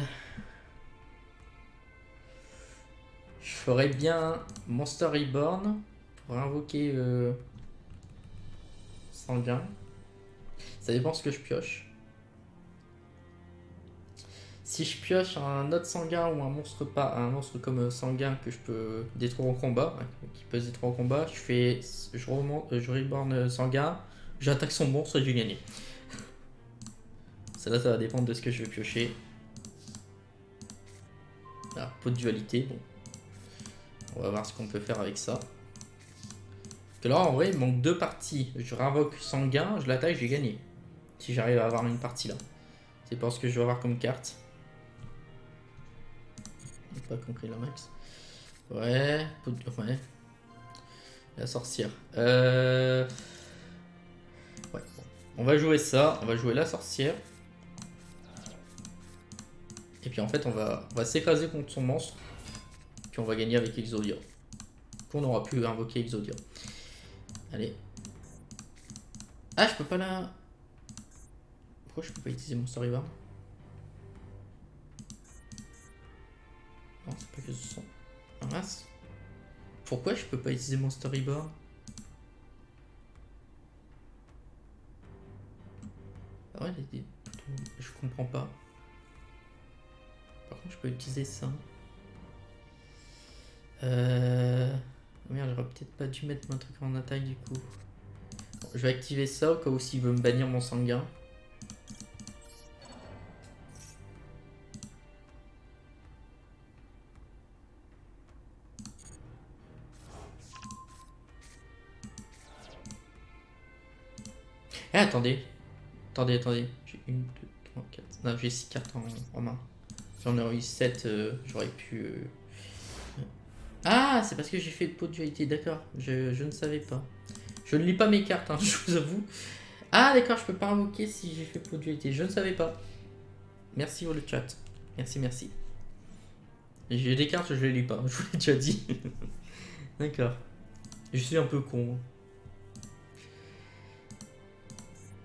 ferais bien Monster Reborn pour invoquer Sanguin. Ça dépend ce que je pioche. Si je pioche un autre sanguin ou un monstre comme sanguin que je peux détruire en combat, qui peut se détruire en combat, je reborn sanguin, j'attaque son monstre et j'ai gagné. Ça va dépendre de ce que je vais piocher. Alors, pot de dualité, bon. On va voir ce qu'on peut faire avec ça. Parce que là, en vrai, il manque 2 parties. Je réinvoque sanguin, je l'attaque, j'ai gagné. Si j'arrive à avoir une partie là. C'est pas ce que je vais avoir comme carte. Pas compris la max. Ouais. Ouais. La sorcière. Ouais. Bon. On va jouer ça. On va jouer la sorcière. Et puis en fait, on va s'écraser contre son monstre. Puis on va gagner avec Exodia. Puis on aura pu invoquer Exodia. Allez. Ah, je peux pas la... Pourquoi je peux pas utiliser mon Storyboard? Non, c'est pas que ce son. Ah mince. Pourquoi je peux pas utiliser mon Storyboard? Ah ouais, je comprends pas. Par contre, je peux utiliser ça. Merde, j'aurais peut-être pas dû mettre mon truc en attaque du coup. Bon, je vais activer ça au cas où s'il veut me bannir mon sanguin. Eh, attendez. Attendez. J'ai 1, 2, 3, 4. Non, j'ai 6 cartes en main. J'en aurais eu 7, j'aurais pu... Ah, c'est parce que j'ai fait le pot de dualité, d'accord. Je ne savais pas. Je ne lis pas mes cartes, hein, je vous avoue. Ah, d'accord, je peux pas invoquer si j'ai fait pot de dualité. Je ne savais pas. Merci pour le chat. Merci. J'ai des cartes, je les lis pas, je vous l'ai déjà dit. D'accord. Je suis un peu con.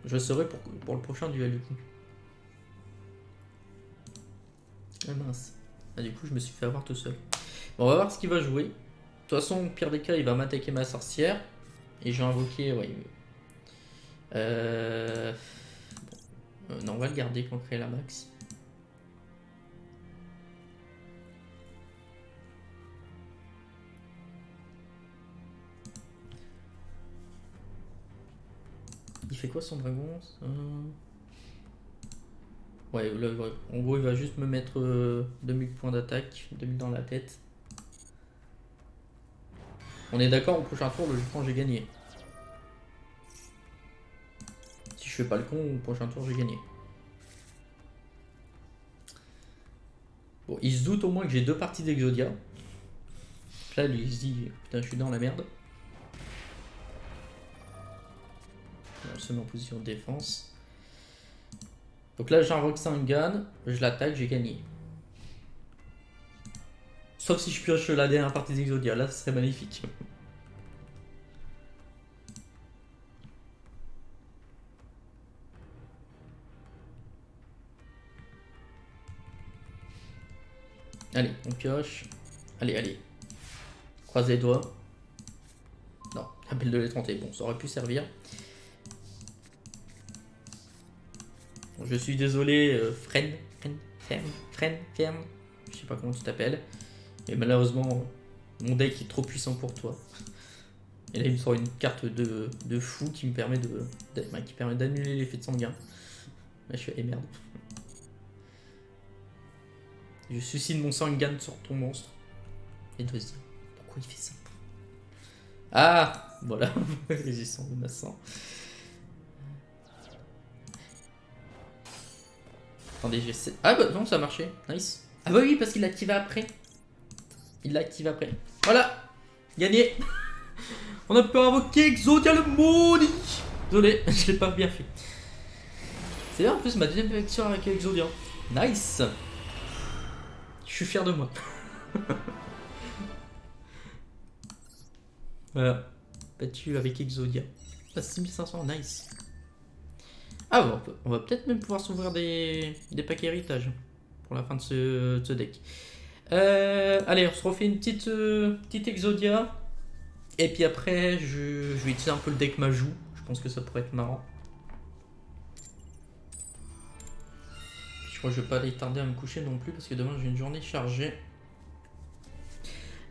Je saurai pour le prochain duel du coup. Ah mince. Ah, du coup, je me suis fait avoir tout seul. Bon, on va voir ce qu'il va jouer. De toute façon, au pire des cas, il va m'attaquer ma sorcière. Et je vais invoquer... Ouais. Non, on va le garder quand on crée la max. Il fait quoi son dragon? Ouais, là, en gros, il va juste me mettre 2000 points d'attaque, 2000 dans la tête. On est d'accord, au prochain tour, logiquement, j'ai gagné. Si je fais pas le con, au prochain tour, j'ai gagné. Bon, il se doute au moins que j'ai 2 parties d'Exodia. Là, lui, il se dit, putain, je suis dans la merde. On se met en position de défense. Donc là, j'invoque Sangan, je l'attaque, j'ai gagné. Sauf si je pioche la dernière partie d'Exodia, là, ce serait magnifique. Allez, on pioche. Allez. Croise les doigts. Non, appel de l'étranté. Bon, ça aurait pu servir. Bon, je suis désolé, Ferme. Je sais pas comment tu t'appelles. Mais malheureusement, mon deck est trop puissant pour toi. Et là, il me sort une carte de fou qui me permet d'annuler l'effet de sanguin. Là, je fais merde. Je suicide mon sanguin sur ton monstre. Et il doit se dire, pourquoi il fait ça? Ah, voilà. Résistant menaçant. Attendez, j'essaie. Ah bah non, ça a marché. Nice. Ah bah oui, parce qu'il l'a activé après. Voilà. Gagné. On a pu invoquer Exodia le maudit. Désolé, je l'ai pas bien fait. C'est bien en plus ma deuxième action avec Exodia. Nice. Je suis fier de moi. Voilà. Battu avec Exodia. Ah, 6500, nice. Ah bon, on va peut-être même pouvoir s'ouvrir des paquets héritage pour la fin de ce deck. Allez, on se refait une petite Exodia. Et puis après, je vais utiliser un peu le deck Majou. Je pense que ça pourrait être marrant. Je crois que je vais pas aller tarder à me coucher non plus parce que demain j'ai une journée chargée.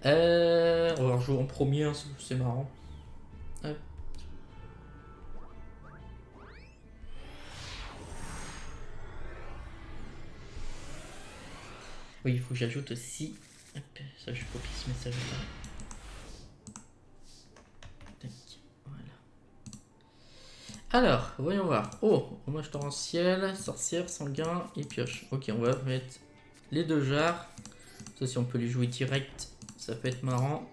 On va jouer en premier, hein, c'est marrant. Hop. Oui, il faut que j'ajoute aussi. Hop, ça, je copie ce message-là. Tac, voilà. Alors, voyons voir. Oh, hommage torrentiel, sorcière, sanguin et pioche. Ok, on va mettre les deux jarres. Ça, si on peut les jouer direct, ça peut être marrant.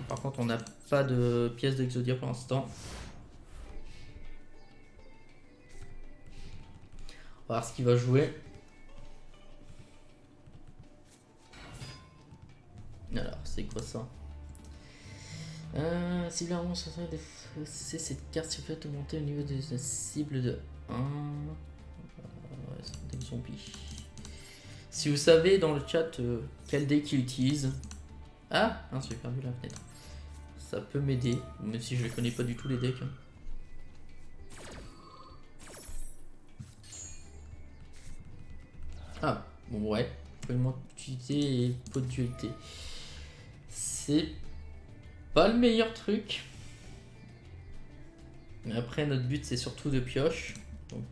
Par contre, on n'a pas de pièce d'Exodia pour l'instant. On va voir ce qu'il va jouer. Alors, c'est quoi ça? Si la monstre c'est cette carte se fait augmenter au niveau de la cible de 1. C'est des zombies. Si vous savez dans le chat quel deck il utilise. Ah, j'ai perdu la fenêtre. Ça peut m'aider, même si je ne connais pas du tout les decks. Ah, bon, ouais. Vraiment utilité et pot de dualité. C'est pas le meilleur truc. Mais après, notre but, c'est surtout de pioche. Donc,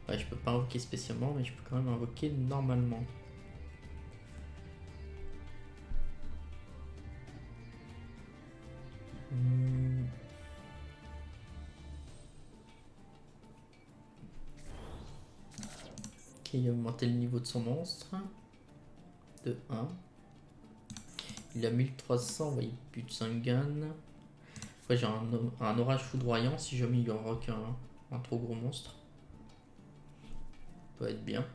ouais, je peux pas invoquer spécialement, mais je peux quand même invoquer normalement. Ok, il a augmenté le niveau de son monstre. De 1. Il a 1300, ouais, il bute Sangan. Après, j'ai un orage foudroyant si jamais il invoque un trop gros monstre. Ça peut être bien.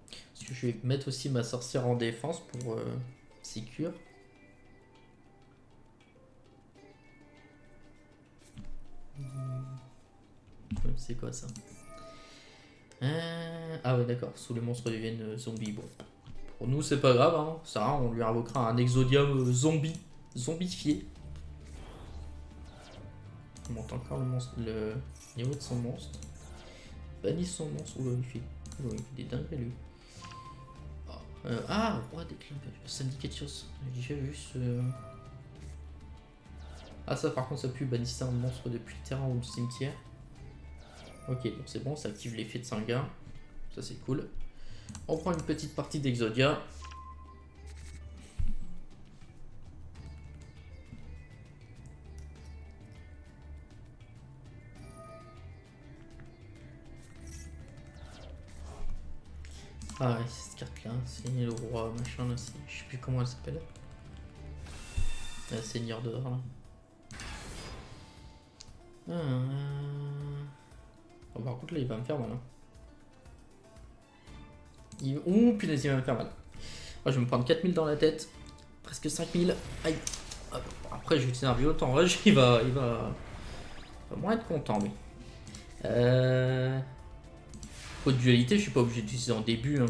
Parce que je vais mettre aussi ma sorcière en défense pour sécure. C'est quoi ça? Ah ouais, d'accord, sous les monstres deviennent zombies. Bon, pour nous c'est pas grave, hein. Ça, on lui invoquera un Exodia zombifié. On monte encore le niveau de son monstre. Bannit son monstre. Oula, il fait des dingueries lui. Roi des clins. Ça me dit quelque chose. J'ai déjà vu ce. Ah, ça par contre, ça pue bannir un monstre depuis le terrain ou le cimetière. Ok, donc c'est bon, ça active l'effet de sanguin. Ça c'est cool. On prend une petite partie d'Exodia. Ah ouais, cette carte là, c'est le roi machin là, je sais plus comment elle s'appelle. La seigneur dehors là. Oh, par contre là il va me faire mal. Hein. Ouh punaise, il va me faire mal. Oh, je vais me prendre 4000 dans la tête. Presque 5000. Aïe. Après je vais utiliser un vieux en rush, il va moins être content lui. Pot de dualité, je suis pas obligé d'utiliser en début. Hein.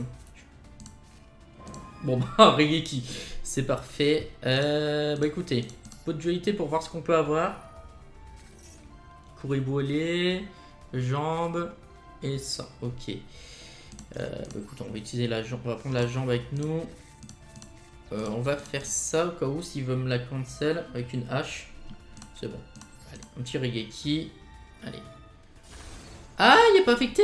Bon bah Regeki, c'est parfait. Bah écoutez, pot de dualité pour voir ce qu'on peut avoir. Courriboulé, jambes et ça, ok. Bah écoute, on va utiliser la jambe, on va prendre la jambe avec nous. On va faire ça au cas où s'il veut me la cancel avec une hache. C'est bon. Allez, un petit Regeki. Allez. Ah, il est pas affecté?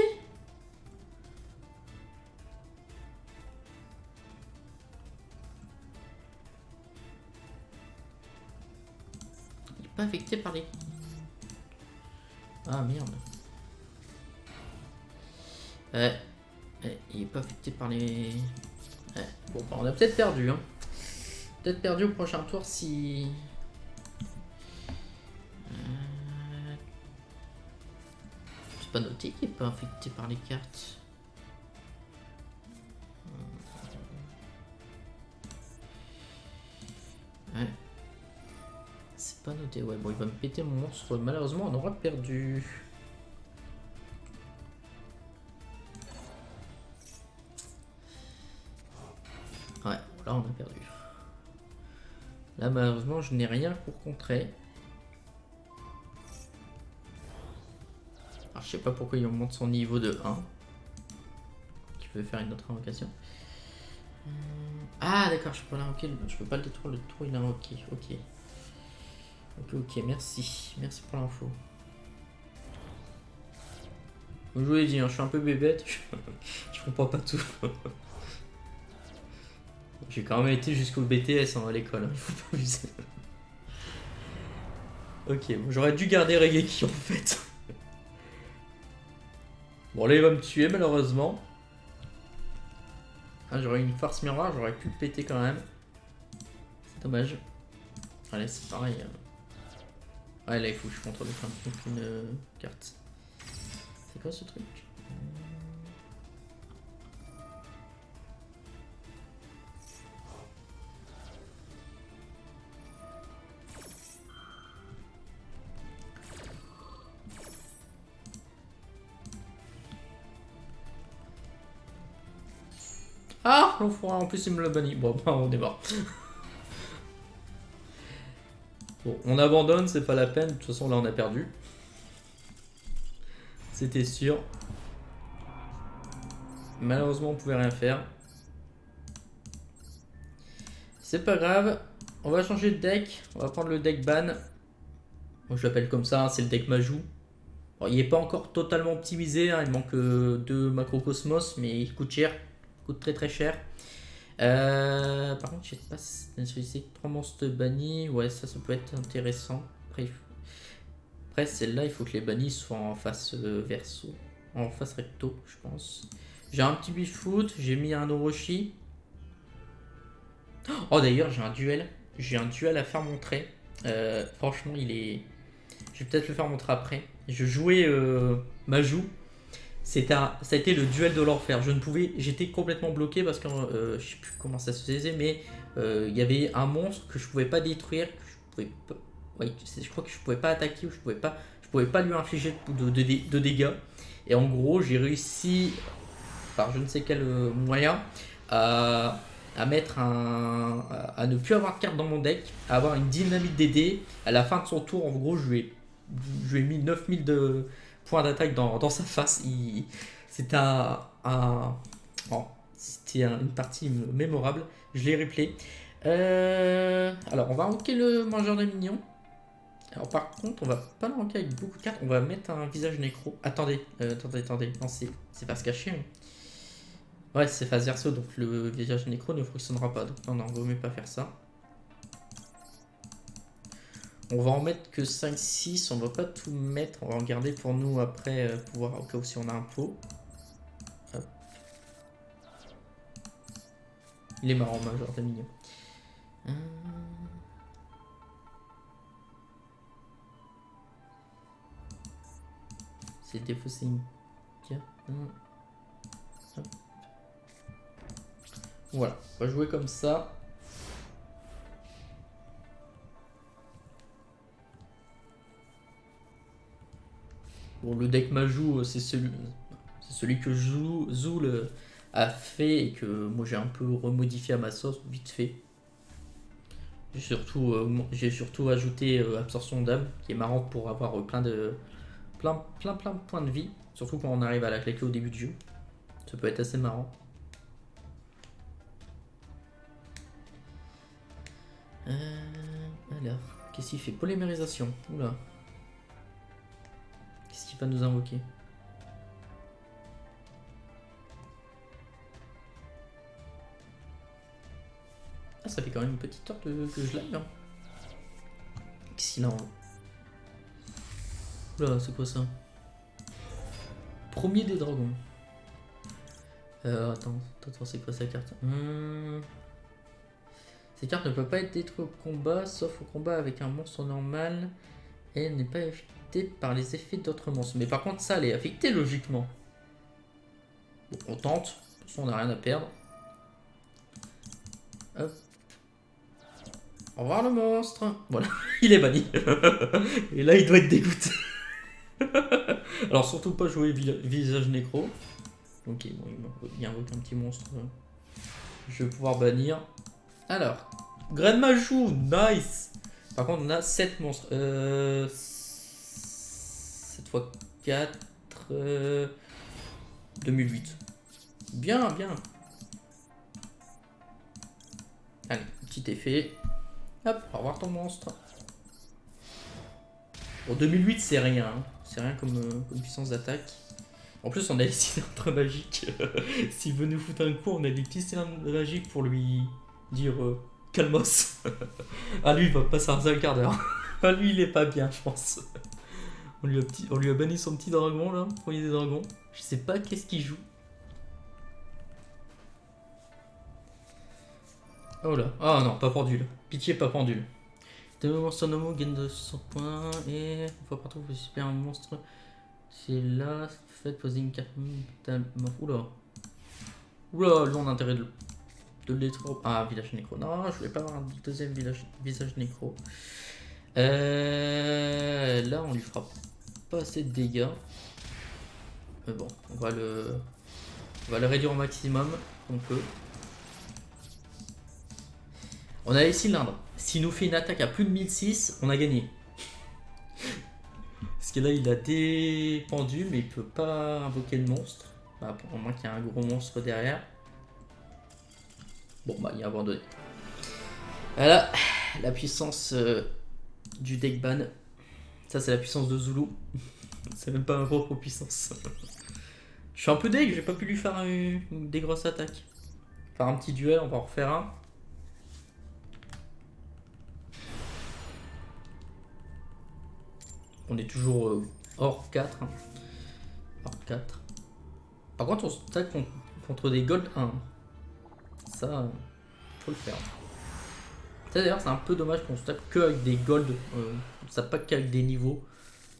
Il est pas affecté par les... Ah merde. Ouais. Il est pas affecté par les... Ouais. Bon, bah, on a peut-être perdu. Hein. Peut-être perdu au prochain tour si... C'est pas noté qu'il est pas affecté par les cartes. Ouais. C'est pas noté, ouais. Bon, il va me péter mon monstre. Malheureusement, on aura perdu. Ouais, là, on a perdu. Là, malheureusement, je n'ai rien pour contrer. Alors, je sais pas pourquoi il augmente son niveau de 1. Je peux faire une autre invocation. Ah, d'accord, je peux l'invoquer. Je peux pas le détruire, le tour il est invoqué. Ok. Ok, merci. Merci pour l'info. Je vous l'ai dit, hein, je suis un peu bébête. Je comprends pas tout. J'ai quand même été jusqu'au BTS à l'école. Hein, il faut pas abuser. Ok, bon, j'aurais dû garder Regeki en fait. Bon, là il va me tuer malheureusement. Ah, j'aurais une force miroir, j'aurais pu le péter quand même. C'est dommage. Allez, c'est pareil. Ouais, là il faut que je contrôle une carte. C'est quoi ce truc? Ah, l'enfoiré, en plus il me l'a banni. Bon, bah, on est mort. Bon, on abandonne, c'est pas la peine. De toute façon, là on a perdu. C'était sûr. Malheureusement, on pouvait rien faire. C'est pas grave. On va changer de deck. On va prendre le deck ban. Moi, je l'appelle comme ça, hein, c'est le deck Majou. Bon, il n'est pas encore totalement optimisé, hein, il manque 2 macrocosmos, mais il coûte cher. Il coûte très très cher. Par contre, je sais pas si c'est 3 monstres bannis. Ouais, ça peut être intéressant. Après celle-là, il faut que les bannis soient en face verso. En face recto, je pense. J'ai un petit Bifoot, j'ai mis un Orochi. Oh, d'ailleurs, j'ai un duel. J'ai un duel à faire montrer. Franchement, il est. Je vais peut-être le faire montrer après. Je jouais Majou. Ça a été le duel de l'enfer. J'étais complètement bloqué parce que je sais plus comment ça se faisait, mais il y avait un monstre que je pouvais pas détruire, que je pouvais pas, ouais, je crois que je pouvais pas attaquer ou je pouvais pas lui infliger de dégâts. Et en gros, j'ai réussi par je ne sais quel moyen à mettre à ne plus avoir de carte dans mon deck, à avoir une dynamite DD. À la fin de son tour, en gros, je lui ai mis 9000 de points d'attaque dans sa face. C'était c'était une partie mémorable. Je l'ai replay. Alors, on va invoquer le mangeur de minions. Alors, par contre, on va pas l'invoquer avec beaucoup de cartes. On va mettre un visage nécro. Attendez. Non, c'est pas se cacher. Hein. Ouais, c'est phase verso, donc le visage nécro ne fonctionnera pas. Donc, non, vaut mieux pas faire ça. On va en mettre que 5-6, on va pas tout mettre, on va en garder pour nous après, pour voir au cas où si on a un pot. Hop. Il est marrant, major, t'es mignon. C'est défausser une carte. Hop. Voilà, on va jouer comme ça. Bon, le deck Majou, c'est celui que Zoul a fait et que moi j'ai un peu remodifié à ma sauce, vite fait. J'ai surtout ajouté Absorption d'âme, qui est marrante pour avoir plein de points de vie, surtout quand on arrive à la claquer au début du jeu. Ça peut être assez marrant. Alors, qu'est-ce qu'il fait? Polymérisation. Oula. Qu'est-ce qu'il va nous invoquer? Ah, ça fait quand même une petite heure que je l'aime. Hein. Qu'est-ce qu'il a en... Oula, c'est quoi ça? Premier des dragons. Attends, c'est quoi sa carte? Cette carte ne peut pas être détruite au combat, sauf au combat avec un monstre normal. Et elle n'est pas affectée par les effets d'autres monstres. Mais par contre, ça, elle est affectée logiquement. Bon, on tente. De toute façon, on n'a rien à perdre. Hop. Au revoir le monstre. Voilà, il est banni. Et là, il doit être dégoûté. Alors, surtout pas jouer visage nécro. Ok, bon, il invoque un petit monstre. Je vais pouvoir bannir. Alors, Graine Majou, nice. Par contre, on a 7 monstres. 7 fois 4. 2008. Bien, bien. Allez, petit effet. Hop, au revoir ton monstre. Bon, 2008, c'est rien. Hein. C'est rien comme puissance d'attaque. En plus, on a les cylindres magiques. S'il veut nous foutre un coup, on a des petits cylindres magiques pour lui dire calmos. Ah, lui, il va passer un sale quart d'heure. Ah, lui, il est pas bien, je pense. On lui a banni son petit dragon, là. Foyer des dragons. Je sais pas qu'est-ce qu'il joue. Oh là. Ah non, pas pendule. Pitié, pas pendule. De monstre nomo gagne de 100 points. Et une fois partout, vous super un monstre. C'est là, faites poser une carte. Oula. Oula, lui on a intérêt de le détruire. Ah, village nécro. Non, je voulais pas avoir un deuxième visage nécro. Là, on lui fera pas assez de dégâts. Mais bon, on va le réduire au maximum qu'on peut. On a les cylindres. S'il nous fait une attaque à plus de 1006, on a gagné. Parce que là, il a des pendules, mais il peut pas invoquer le monstre. Bah, pour moins qu'il y ait un gros monstre derrière. Bon, bah, il a abandonné. Voilà, la puissance du deck ban. Ça, c'est la puissance de Zulu. C'est même pas ma propre puissance. Je suis un peu deg, j'ai pas pu lui faire des grosses attaques. Faire un petit duel, on va en refaire un. On est toujours hors 4. Hein. Hors 4. Par contre, on se tape contre des gold 1. Ça, faut le faire. Ça d'ailleurs, c'est un peu dommage qu'on se tape que avec des gold. On se tape pas qu'avec des niveaux.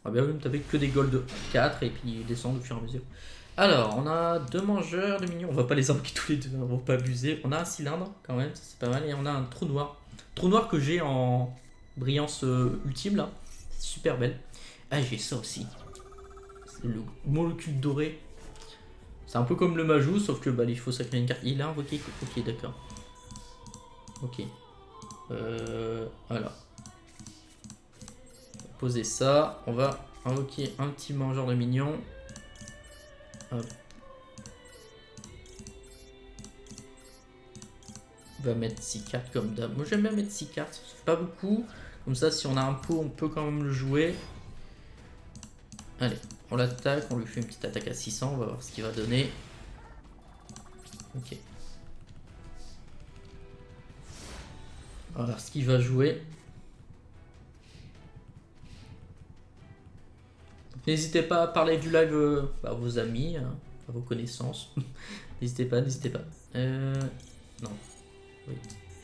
On va bien me taper que des gold 4 et puis descendre au fur et à mesure. Alors, on a 2 mangeurs de minions. On va pas les invoquer tous les deux, on va pas abuser. On a un cylindre quand même, c'est pas mal. Et on a un trou noir. Trou noir que j'ai en brillance ultime là. C'est super belle. Ah, j'ai ça aussi. C'est le molécule doré. C'est un peu comme le Majou, sauf que bah, il faut sacrifier une carte. Il a invoqué. Ok, d'accord. Ok. Voilà. Poser ça. On va invoquer un petit mangeur de minions. Hop. On va mettre 6 cartes comme d'hab. Moi j'aime bien mettre 6 cartes. Ça fait pas beaucoup. Comme ça, si on a un pot, on peut quand même le jouer. Allez, on l'attaque. On lui fait une petite attaque à 600. On va voir ce qu'il va donner. Ok. On va voir ce qu'il va jouer. N'hésitez pas à parler du live à vos amis, à vos connaissances. N'hésitez pas, n'hésitez pas. Non. Oui.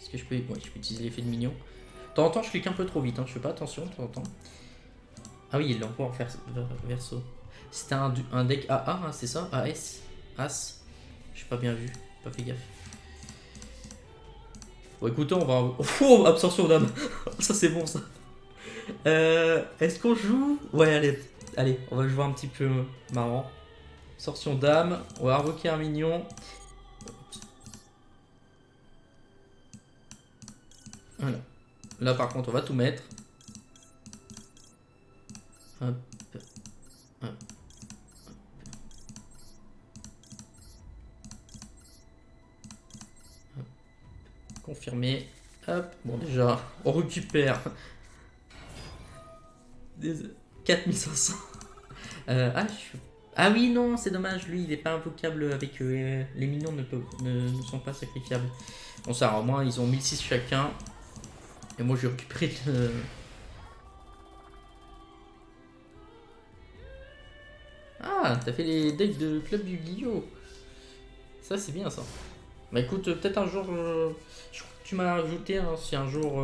Est-ce que je peux... Ouais, je peux utiliser l'effet de mignon. De temps en temps, je clique un peu trop vite. Hein. Je fais pas attention de temps en temps. Ah oui, il l'envoie en verso. C'était un deck AA, hein, c'est ça? AS? As? J'ai pas bien vu. Pas fait gaffe. Bon, écoutez, on va... Oh, absorption d'âme. Ça, c'est bon, ça. Est-ce qu'on joue? Ouais, allez, on va jouer un petit peu marrant. Absorption d'âme. On va invoquer un mignon. Voilà. Là, par contre, on va tout mettre. Hop. Hop. Hop. Confirmer. Hop. Bon, déjà, on récupère 4500. Ah oui, non, c'est dommage. Lui, il est pas invocable avec les minions ne sont pas sacrifiables. Bon, ça, au moins, ils ont 1006 chacun. Et moi, j'ai récupéré le... Ah, t'as fait les decks de club du Guillot. Ça, c'est bien ça. Bah écoute, peut-être un jour, je crois que tu m'as ajouté, hein, si un jour,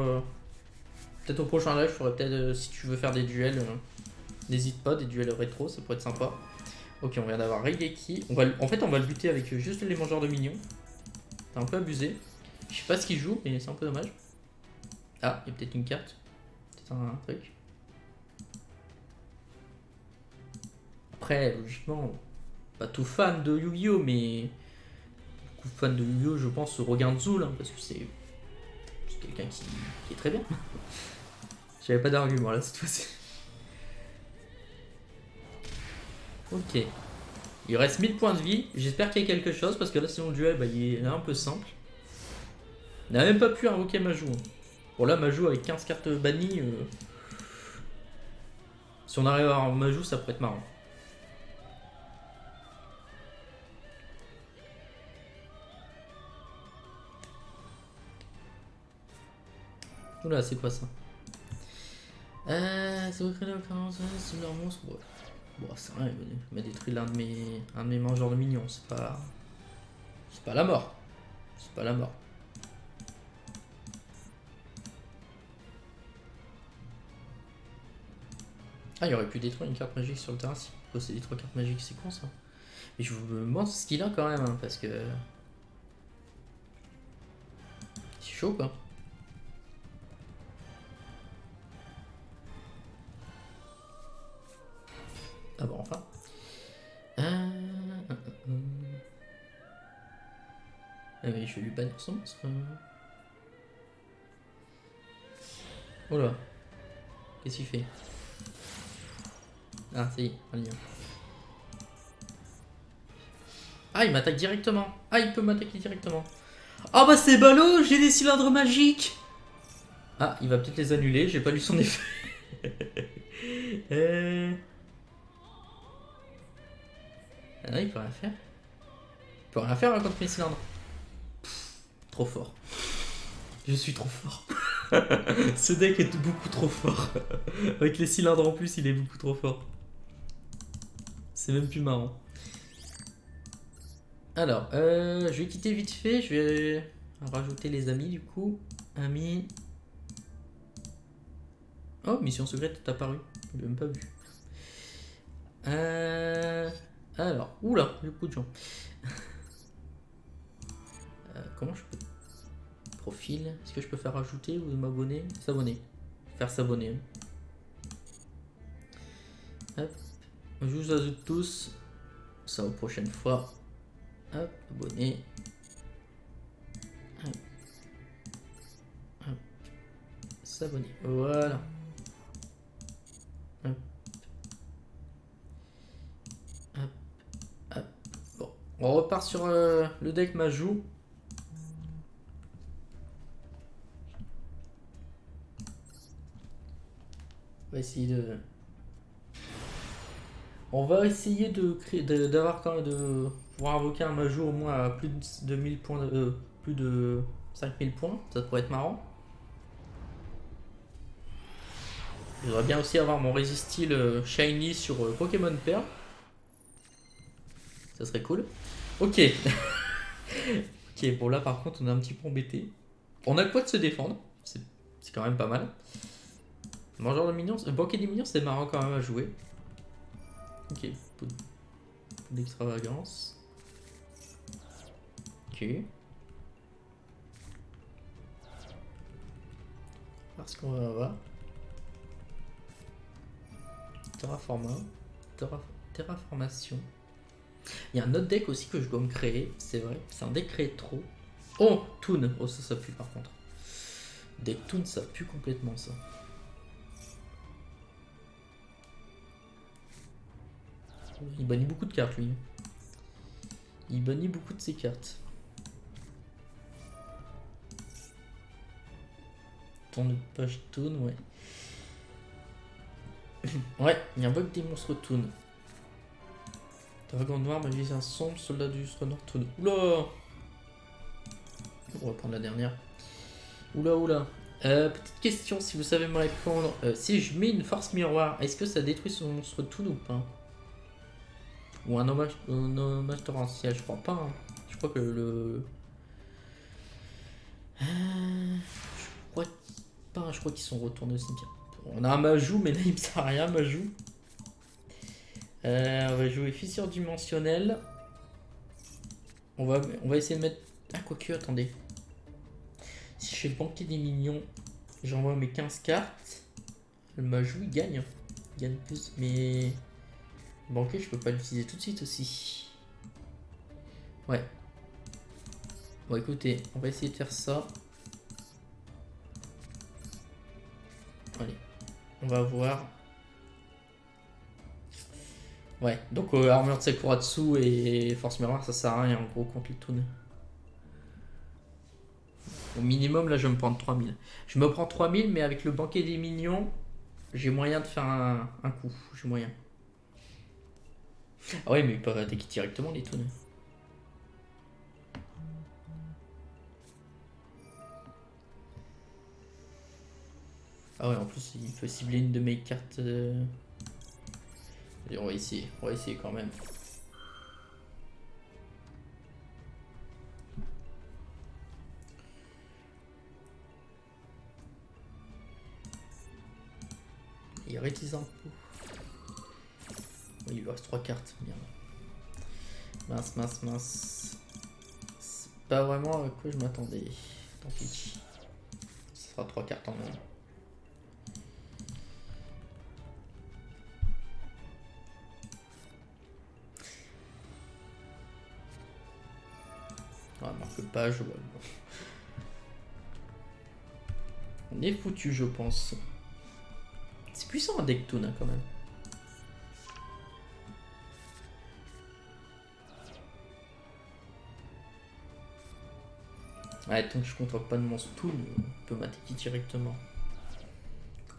peut-être au prochain live, je ferai peut-être, si tu veux faire des duels, n'hésite pas, des duels rétro, ça pourrait être sympa. Ok, on vient d'avoir Raigeki. En fait, on va le buter avec juste les mangeurs de minions. T'as un peu abusé. Je sais pas ce qu'il joue, mais c'est un peu dommage. Ah, il y a peut-être une carte. Peut-être un truc. Après, logiquement, pas tout fan de Yu-Gi-Oh, mais beaucoup de fans de Yu-Gi-Oh, je pense, regardent Zul, hein, parce que c'est quelqu'un qui est très bien. J'avais pas d'argument là cette fois-ci. Ok. Il reste 1000 points de vie. J'espère qu'il y a quelque chose, parce que là, sinon le duel, bah, il est un peu simple. Il n'a même pas pu invoquer Majou. Bon, là, Majou avec 15 cartes bannies. Si on arrive à avoir Majou, ça pourrait être marrant. Oula, c'est quoi ça? C'est vous créez c'est leur monstre. Ouais. Bon, c'est rien, il m'a détruit l'un de mes mangeurs de minions. C'est pas la mort. C'est pas la mort. Ah, il aurait pu détruire une carte magique sur le terrain. Si il possédait 3 cartes magiques, c'est con ça. Mais je vous demande ce qu'il a quand même, hein, parce que. C'est chaud quoi. Ah bon, enfin. Ah mais je vais lui bannir son monstre. Oh là. Qu'est-ce qu'il fait? Ah, ça y est, un lien. Ah, il m'attaque directement. Ah, il peut m'attaquer directement. Ah bah c'est ballot, j'ai des cylindres magiques. Ah, il va peut-être les annuler, j'ai pas lu son effet. Ah, il peut rien faire. Il peut rien faire contre mes cylindres. Pff, trop fort. Je suis trop fort. Ce deck est beaucoup trop fort. Avec les cylindres en plus, il est beaucoup trop fort. C'est même plus marrant. Alors, je vais quitter vite fait. Je vais rajouter les amis du coup. Amis. Oh, mission secrète est apparue. Je l'ai même pas vu. Alors, oula, j'ai beaucoup de gens. Comment je peux. Profil. Est-ce que je peux faire ajouter ou m'abonner? S'abonner. Faire s'abonner. Hop. Je vous ajoute tous. Ça aux prochaines fois. Hop, abonner. Hop. Hop. S'abonner. Voilà. Hop. Hop. Hop. Bon. On repart sur le deck Majou. On va essayer de. On va essayer de créer, d'avoir quand même de pouvoir invoquer un Majou au moins à plus de 1000 points, plus de 5000 points. Ça pourrait être marrant. Je voudrais bien aussi avoir mon Resisteel Shiny sur Pokémon Pearl. Ça serait cool. Ok. Ok, bon là par contre on est un petit peu embêté. On a quoi de se défendre. C'est quand même pas mal. Mangeur de minions, banquet des minions c'est marrant quand même à jouer. Ok, peu d'extravagance. Ok. Parce qu'on va avoir. Terraformation. Il y a un autre deck aussi que je dois me créer, c'est vrai. C'est un deck rétro. Oh, Toon. Oh, ça pue par contre. Deck Toon, ça pue complètement ça. Il bannit beaucoup de cartes lui. Il bannit beaucoup de ses cartes. Tourne de page Toon, ouais. Ouais, il y a un bug des monstres Toon. Dragon noir, magicien sombre, soldat du noir Toon. Oula! On va prendre la dernière. Oula. Petite question, si vous savez me répondre. Si je mets une force miroir, est-ce que ça détruit son monstre Toon ou pas? Ou un hommage torrentiel, je crois pas. Hein. Je crois que le... Je crois pas, je crois qu'ils sont retournés au cimetière. On a un Majou, mais là il me sert à rien, Majou. On va jouer fissure dimensionnelle. On va essayer de mettre... Ah, quoique, attendez. Si je fais le banquet des minions, j'envoie mes 15 cartes. Le Majou, il gagne. Il gagne plus, mais... Le banquet, je peux pas l'utiliser tout de suite aussi. Ouais. Bon, écoutez, on va essayer de faire ça. Allez, on va voir. Ouais, donc armure de Sekuratsu et force miroir, ça sert à rien en gros contre les Toon. Au minimum, là, je vais me prendre 3000. Je me prends 3000, mais avec le banquet des minions, j'ai moyen de faire un coup. J'ai moyen. Ah ouais, mais ils peuvent attaquer directement les Toon. Ah ouais, en plus, il peut cibler une de mes cartes. Allez, on va essayer quand même. Il est réticent. Oui, il lui reste 3 cartes. Merde. Mince, mince, mince. C'est pas vraiment à quoi je m'attendais. Tant pis. Ce sera 3 cartes en moins. Ouais, marque pas, je vois. On est foutu, je pense. C'est puissant un deck Toon, hein, quand même. Ouais, tant que je contrôle pas de monstre Toon, on peut m'attaquer directement.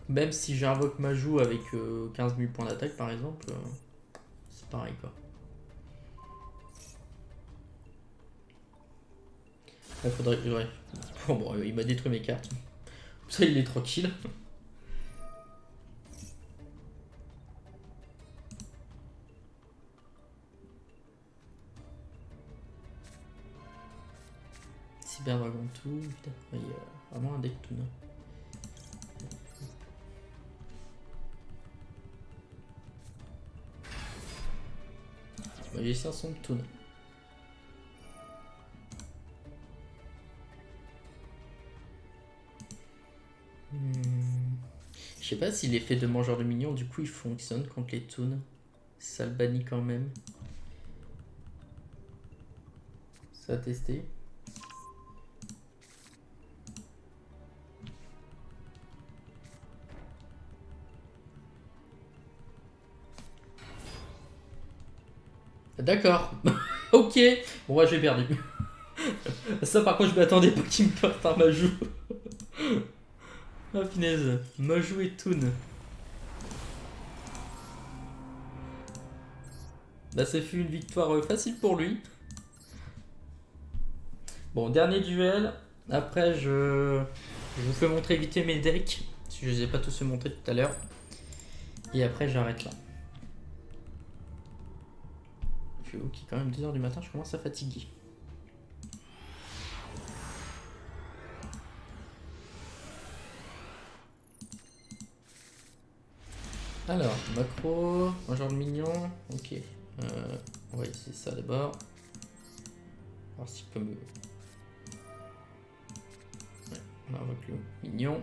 Même si j'invoque Majou avec 15 000 points d'attaque, par exemple, c'est pareil, quoi. Il faudrait... Ouais. Bon, il m'a détruit mes cartes. Ça, il est tranquille. Cyber Dragon 2, putain, il y a vraiment un deck Toon. Magicien son de Toon. Je sais pas si l'effet de mangeur de minions du coup il fonctionne contre les Toons. Ça le bannit quand même. Ça a testé. D'accord. Ok. Bon, ouais, j'ai perdu. Ça, par contre, je m'attendais pas qu'il me porte un Majou. Ah, punaise. Majou et Toon. Là, ça fait une victoire facile pour lui. Bon, dernier duel. Après, je vous fais montrer vite mes decks. Si je les ai pas tous fait montrer tout à l'heure. Et après, j'arrête là. Je suis ok, quand même 2h du matin, je commence à fatiguer. Alors, macro, un genre de mignon, ok. On va essayer ça d'abord. Voir s'il peut me... Ouais, on invoque le mignon.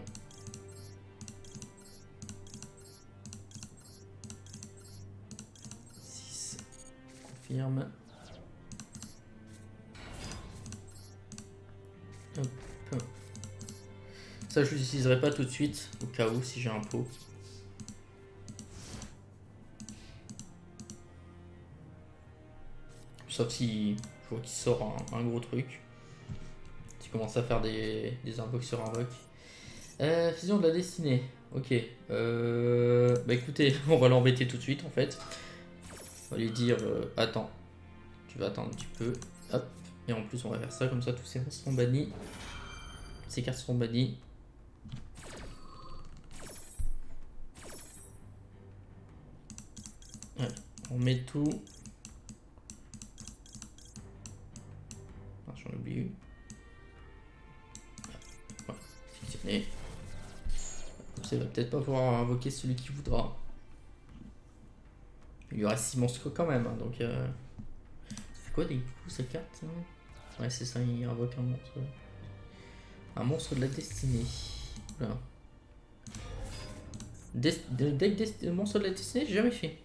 Confirme. Hop. Ça, je l'utiliserai pas tout de suite, au cas où, si j'ai un pot. Sauf si je vois qu'il sort un gros truc. Tu commences à faire des invoques sur invoque. Fusion de la destinée. Ok. Bah écoutez, on va l'embêter tout de suite en fait. On va lui dire attends, tu vas attendre un petit peu. Hop. Et en plus on va faire ça, comme ça tous ces monstres seront bannis. Ces cartes seront bannies. Ouais, on met tout. j'en oublie une. Voilà, sélectionné. Comme ça, il va peut-être pas pouvoir invoquer celui qui voudra. Il y aura 6 monstres quand même, hein, donc... C'est quoi du coup cette carte hein? Ouais, c'est ça, il invoque un monstre. Un monstre de la destinée. Voilà. Deck monstre de la destinée, j'ai jamais fait.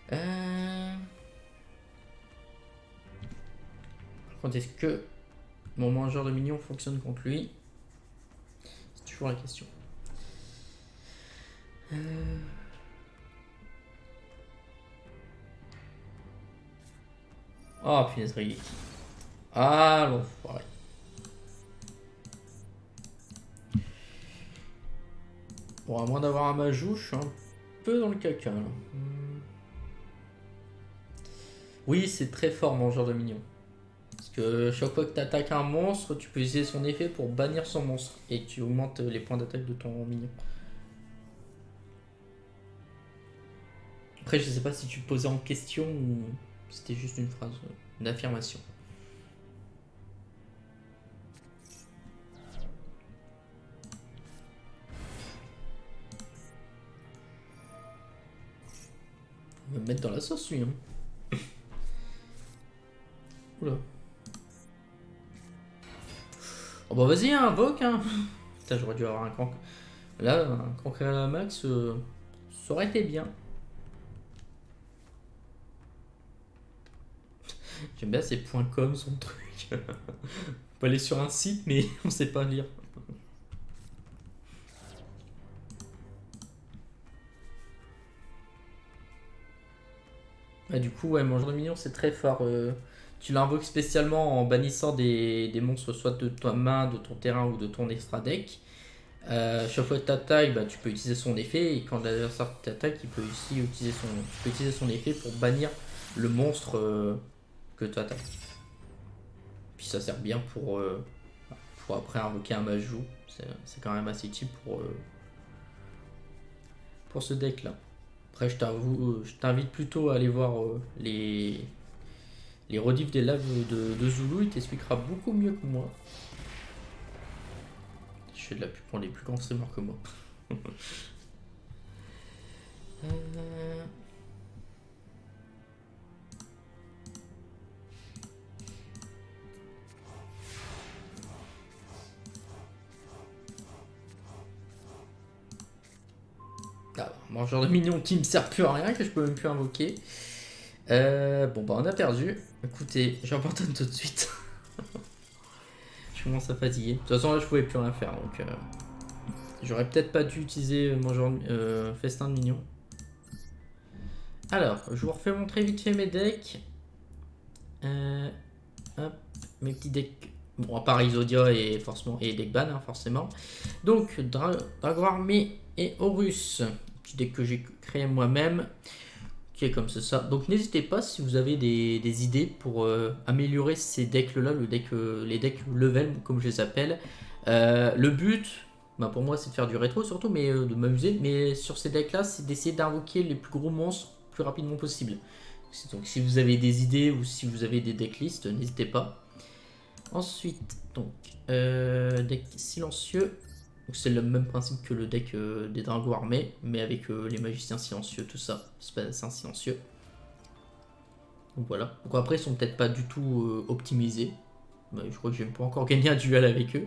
Par contre, est-ce que mon mangeur de minions fonctionne contre lui? C'est toujours la question. Oh, punaise, Rayleigh. Ah, bon, pareil. Bon, à moins d'avoir un Majou, je suis un peu dans le caca, là. Oui, c'est très fort, mangeur de minions. Parce que chaque fois que tu attaques un monstre, tu peux utiliser son effet pour bannir son monstre. Et tu augmentes les points d'attaque de ton minion. Après, je sais pas si tu posais en question ou c'était juste une phrase d'affirmation. On va me mettre dans la sauce, lui. Hein. Oula. Oh bah vas-y, invoque. Hein. Putain, j'aurais dû avoir un crank. Là, un crank à la max, ça aurait été bien. J'aime bien ces points .com, son truc. On peut aller sur un site, mais on sait pas lire. Ah, du coup, ouais, mangeur de minions, c'est très fort. Tu l'invoques spécialement en bannissant des monstres soit de ta main, de ton terrain ou de ton extra deck. Chaque fois que tu attaques, bah, tu peux utiliser son effet. Et quand l'adversaire t'attaque, il peut aussi utiliser son effet pour bannir le monstre que tu attaques. Puis ça sert bien pour après invoquer un Majou. C'est quand même assez utile pour ce deck là. Après, je t'invite plutôt à aller voir les rediffs des lives de Zulu. Il t'expliquera beaucoup mieux que moi. Je fais de la pub pour les plus grands streamers que moi. Ah, mangeur de minions qui me sert plus à rien, que je peux même plus invoquer. Bon bah on a perdu. Écoutez, j'abandonne tout de suite. Je commence à fatiguer. De toute façon là je pouvais plus rien faire donc j'aurais peut-être pas dû utiliser mangeur festin de minions. Alors, je vous refais montrer vite fait mes decks. Hop, mes petits decks. Bon, à part Isodia et deck ban, hein, forcément. Donc, Dragon Armée et Horus. Petit deck que j'ai créé moi-même. Qui est comme ça. Donc, n'hésitez pas si vous avez des idées pour améliorer ces decks-là, les decks level, comme je les appelle. Le but, bah, pour moi, c'est de faire du rétro surtout, mais de m'amuser. Mais sur ces decks-là, c'est d'essayer d'invoquer les plus gros monstres plus rapidement possible. Donc si vous avez des idées ou si vous avez des decklists, n'hésitez pas. Ensuite, donc, deck silencieux. C'est le même principe que le deck des dragons armés, mais avec les magiciens silencieux, tout ça. C'est silencieux. Donc voilà. Donc après, ils sont peut-être pas du tout optimisés. Bah, je crois que je vais pas encore gagner un duel avec eux.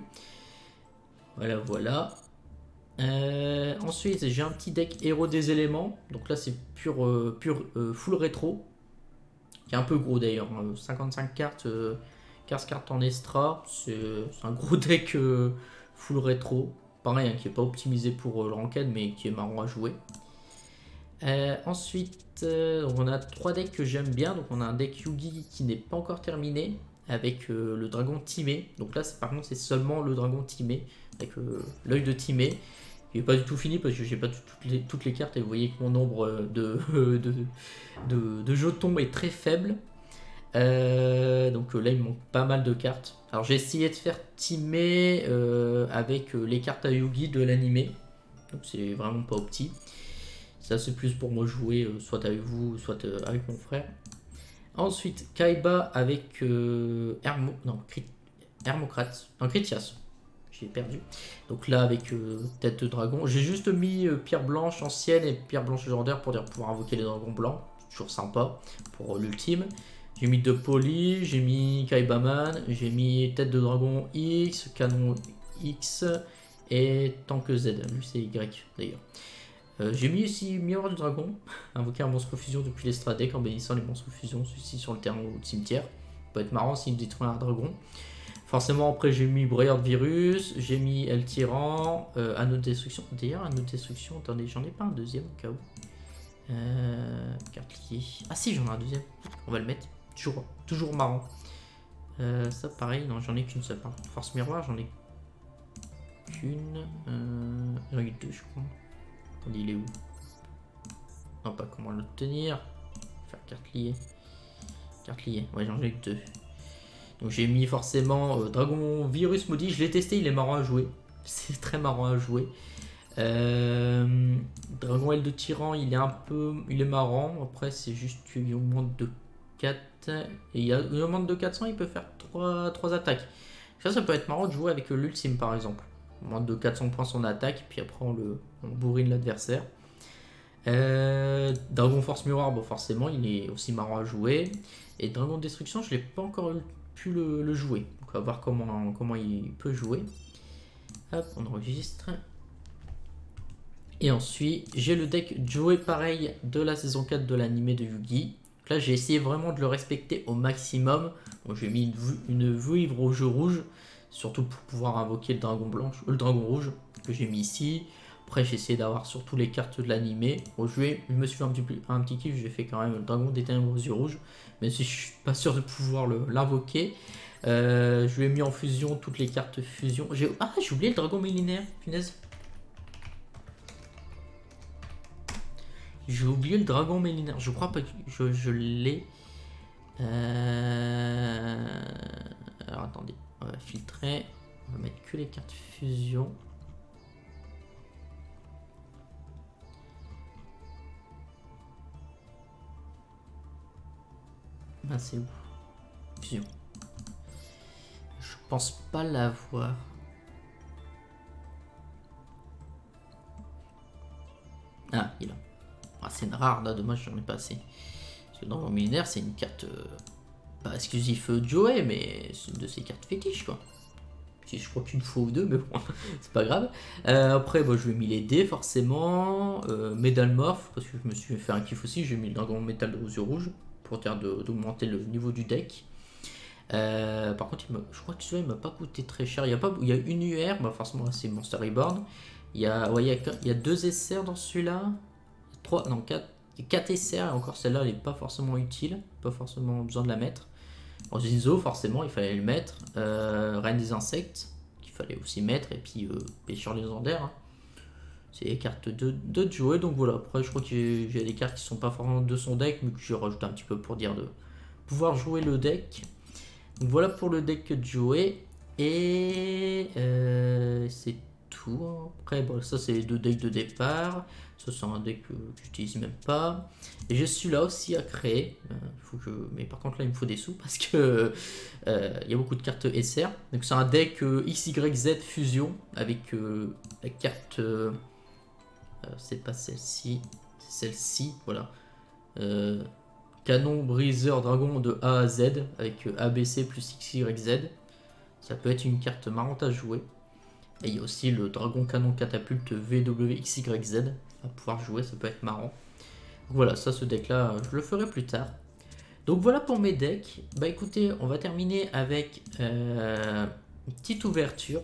Voilà, voilà. Ensuite, j'ai un petit deck héros des éléments. Donc là, c'est pur full rétro. Qui est un peu gros d'ailleurs. 55 cartes, 15 cartes en extra. C'est un gros deck full rétro. Pareil, hein, qui n'est pas optimisé pour le ranked, mais qui est marrant à jouer. Ensuite, on a 3 decks que j'aime bien. Donc on a un deck Yugi qui n'est pas encore terminé. Avec le dragon Timé. Donc là, par contre, c'est seulement le dragon Timé. Avec l'œil de Timé. Il n'est pas du tout fini parce que j'ai pas toutes les cartes et vous voyez que mon nombre de jetons est très faible. Donc là il me manque pas mal de cartes. Alors j'ai essayé de faire Timé avec les cartes à Yugi de l'animé. Donc c'est vraiment pas opti. Ça c'est plus pour moi jouer soit avec vous, soit avec mon frère. Ensuite, Kaiba avec Hermocrate. Non, Critias. J'ai perdu. Donc là, avec tête de dragon. J'ai juste mis pierre blanche ancienne et pierre blanche légendaire pour dire pouvoir invoquer les dragons blancs. Toujours sympa pour l'ultime. J'ai mis 2 polis, j'ai mis Kaibaman, j'ai mis tête de dragon X, canon X et tank Z. Lui, c'est Y d'ailleurs. J'ai mis aussi Miroir du Dragon, invoquer un monstre fusion depuis l'extra deck en bénissant les monstres fusion, celui-ci sur le terrain ou le cimetière. Ça peut être marrant s'il détruit un dragon. Forcément, après, j'ai mis Broyeur de Virus, j'ai mis El Tyran, Anneau de Destruction. D'ailleurs, Anneau de Destruction, attendez, j'en ai pas un deuxième au cas où. Cartelier. Ah si, j'en ai un deuxième. On va le mettre. Toujours marrant. Ça, pareil, non, j'en ai qu'une seule. Force Miroir, j'en ai qu'une. J'en ai 2, je crois. Il est où? Non, pas comment l'obtenir. Faire carte liée. Carte liée. Ouais, j'en ai que 2. Donc j'ai mis forcément Dragon Virus Maudit. Je l'ai testé, il est marrant à jouer. C'est très marrant à jouer. Dragon Aile de Tyran, il est marrant. Après, c'est juste qu'il augmente de 4. Et il augmente de 400, il peut faire 3 attaques. Ça peut être marrant de jouer avec l'ultime par exemple. Moins de 400 points son attaque, puis après on bourrine l'adversaire. Dragon Force Miroir, bon forcément il est aussi marrant à jouer. Et Dragon Destruction, je l'ai pas encore pu le jouer. Donc on va voir comment il peut jouer. Hop, on enregistre. Et ensuite, j'ai le deck joué pareil de la saison 4 de l'animé de Yugi. Donc là, j'ai essayé vraiment de le respecter au maximum. Donc, j'ai mis une vouivre au jeu rouge. Surtout pour pouvoir invoquer le dragon rouge que j'ai mis ici. Après, j'ai essayé d'avoir surtout les cartes de l'animé. Bon, je me suis fait un petit kiff, j'ai fait quand même le dragon des ténèbres aux yeux rouges. Même si je suis pas sûr de pouvoir l'invoquer. Je lui ai mis en fusion toutes les cartes fusion. J'ai oublié le dragon millénaire, punaise. J'ai oublié le dragon millénaire. Je crois pas que je l'ai. Alors attendez. On va filtrer, on va mettre que les cartes fusion. Ah, c'est où? Fusion. Je pense pas l'avoir. Ah, il a. Ah, c'est une rare, là, dommage, j'en ai pas assez. Parce que dans le millénaire, c'est une carte pas exclusive Joey, mais c'est une de ses cartes fétiches, quoi. Je crois qu'une fois ou deux, mais bon, c'est pas grave. Après, je lui ai mis les dés, forcément. Médalmorph, parce que je me suis fait un kiff aussi. J'ai mis le dragon métal aux yeux rouges pour dire d'augmenter le niveau du deck. Par contre, je crois que celui-là, il m'a pas coûté très cher. Il y a une UR, forcément, c'est Monster Reborn. Il y a 2 SR dans celui-là. 4 SR, et encore celle-là, elle n'est pas forcément utile. Pas forcément besoin de la mettre. Zinzo, forcément, il fallait le mettre. Reine des insectes, qu'il fallait aussi mettre. Et puis pêcheur légendaire. Hein. C'est les cartes de jouer. Donc voilà, après, je crois que j'ai des cartes qui sont pas forcément de son deck, mais que j'ai rajouté un petit peu pour dire de pouvoir jouer le deck. Donc voilà pour le deck de jouer. Et c'est tout. Après, ça, c'est les 2 decks de départ. Ça, c'est un deck que j'utilise même pas. Et je suis là aussi à créer. Mais par contre, là, il me faut des sous parce que il y a beaucoup de cartes SR. Donc, c'est un deck XYZ fusion avec la carte. C'est pas celle-ci. C'est celle-ci. Voilà. Canon briseur dragon de A à Z avec ABC plus XYZ. Ça peut être une carte marrante à jouer. Et il y a aussi le dragon canon catapulte VWXYZ à pouvoir jouer, ça peut être marrant. Donc voilà, ça, ce deck là, je le ferai plus tard. Donc voilà pour mes decks. Écoutez, on va terminer avec une petite ouverture.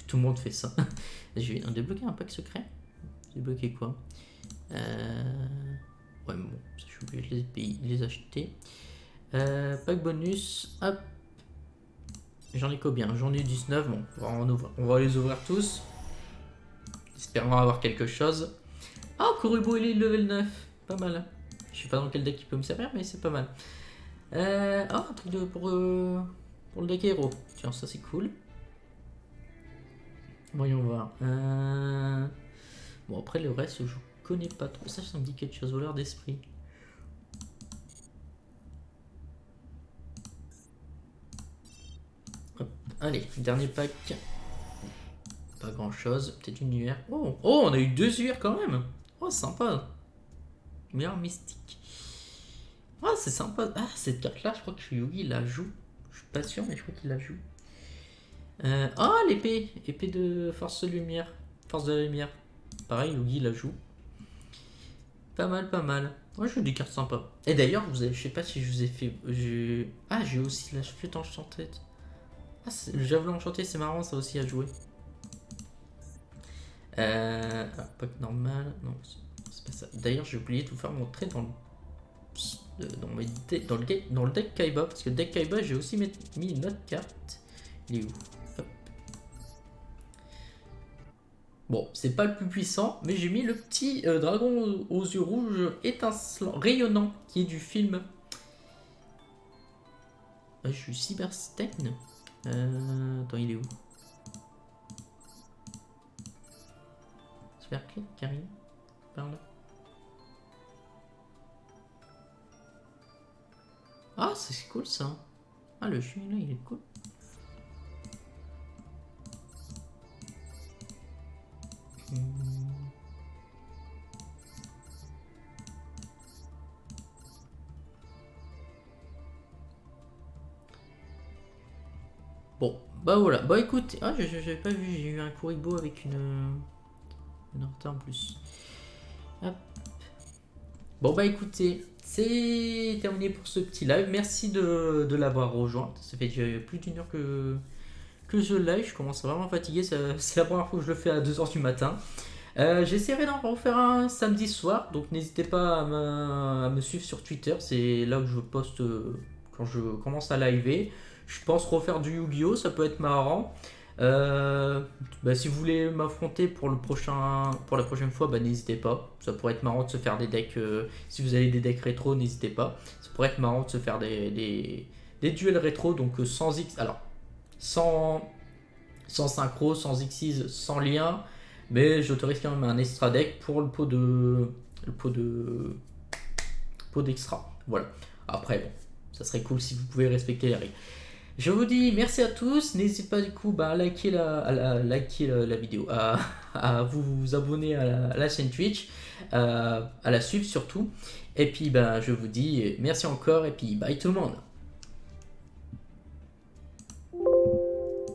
Tout le monde fait ça. Je vais débloquer un pack secret. Débloquer quoi? Ouais, bon, je suis obligé de les acheter. Pack bonus, hop. J'en ai combien? J'en ai 19. Bon, on va les ouvrir tous. Espérons avoir quelque chose. Ah, Korubo, il est level 9. Pas mal. Je sais pas dans quel deck il peut me servir, mais c'est pas mal. Un truc pour le deck héros. Tiens, ça c'est cool. Voyons voir. Bon, après le reste, je connais pas trop. Ça me dit quelque chose. Voleur d'esprit. Allez, dernier pack. Pas grand chose, peut-être une UR. Oh, oh, on a eu 2 UR quand même. Oh, sympa. Lumière mystique. Ah, c'est sympa. Ah, cette carte-là, je crois que Yugi la joue. Je suis pas sûr, mais je crois qu'il la joue. Ah, l'épée. Épée de force de lumière. Force de la lumière. Pareil, Yugi la joue. Pas mal, pas mal. Moi, je joue des cartes sympas. Et d'ailleurs, je sais pas si je vous ai fait. Ah, j'ai aussi la flûte enchantée. Ah, le javelot enchanté, c'est marrant, ça aussi à jouer. Pack normal. Non, c'est pas ça. D'ailleurs, j'ai oublié de vous faire montrer dans le deck Kaiba. Parce que le deck Kaiba, j'ai aussi mis une autre carte. Il est où? Hop. Bon, c'est pas le plus puissant, mais j'ai mis le petit dragon aux yeux rouges étincelant, rayonnant, qui est du film. Je suis Cyberstein. Attends, il est où? Cyberclick, Karine. Par là. Ah, c'est cool ça. Ah, le chien là, il est cool. Bon, bah voilà. Bah écoute, ah, j'avais pas vu, j'ai eu un Kuribo avec une Horta en plus. Hop. Bon bah écoutez, c'est terminé pour ce petit live. Merci de l'avoir rejoint. Ça fait déjà plus d'une heure que je live. Je commence à vraiment fatiguer. C'est la première fois que je le fais à 2h du matin. J'essaierai d'en refaire un samedi soir. Donc n'hésitez pas à me suivre sur Twitter. C'est là que je poste quand je commence à liver. Je pense refaire du Yu-Gi-Oh! Ça peut être marrant. Bah, si vous voulez m'affronter pour la prochaine fois, bah, n'hésitez pas. Ça pourrait être marrant de se faire des decks. Si vous avez des decks rétro, n'hésitez pas. Ça pourrait être marrant de se faire des duels rétro, donc sans X. Alors, sans synchro, sans Xyz, sans lien. Mais j'autorise quand même un extra deck pour le pot d'extra. Voilà. Après, bon, ça serait cool si vous pouvez respecter les règles. Je vous dis merci à tous. N'hésitez pas du coup à liker la vidéo, à vous abonner à la chaîne Twitch, à la suivre surtout. Et puis je vous dis merci encore et puis bye tout le monde.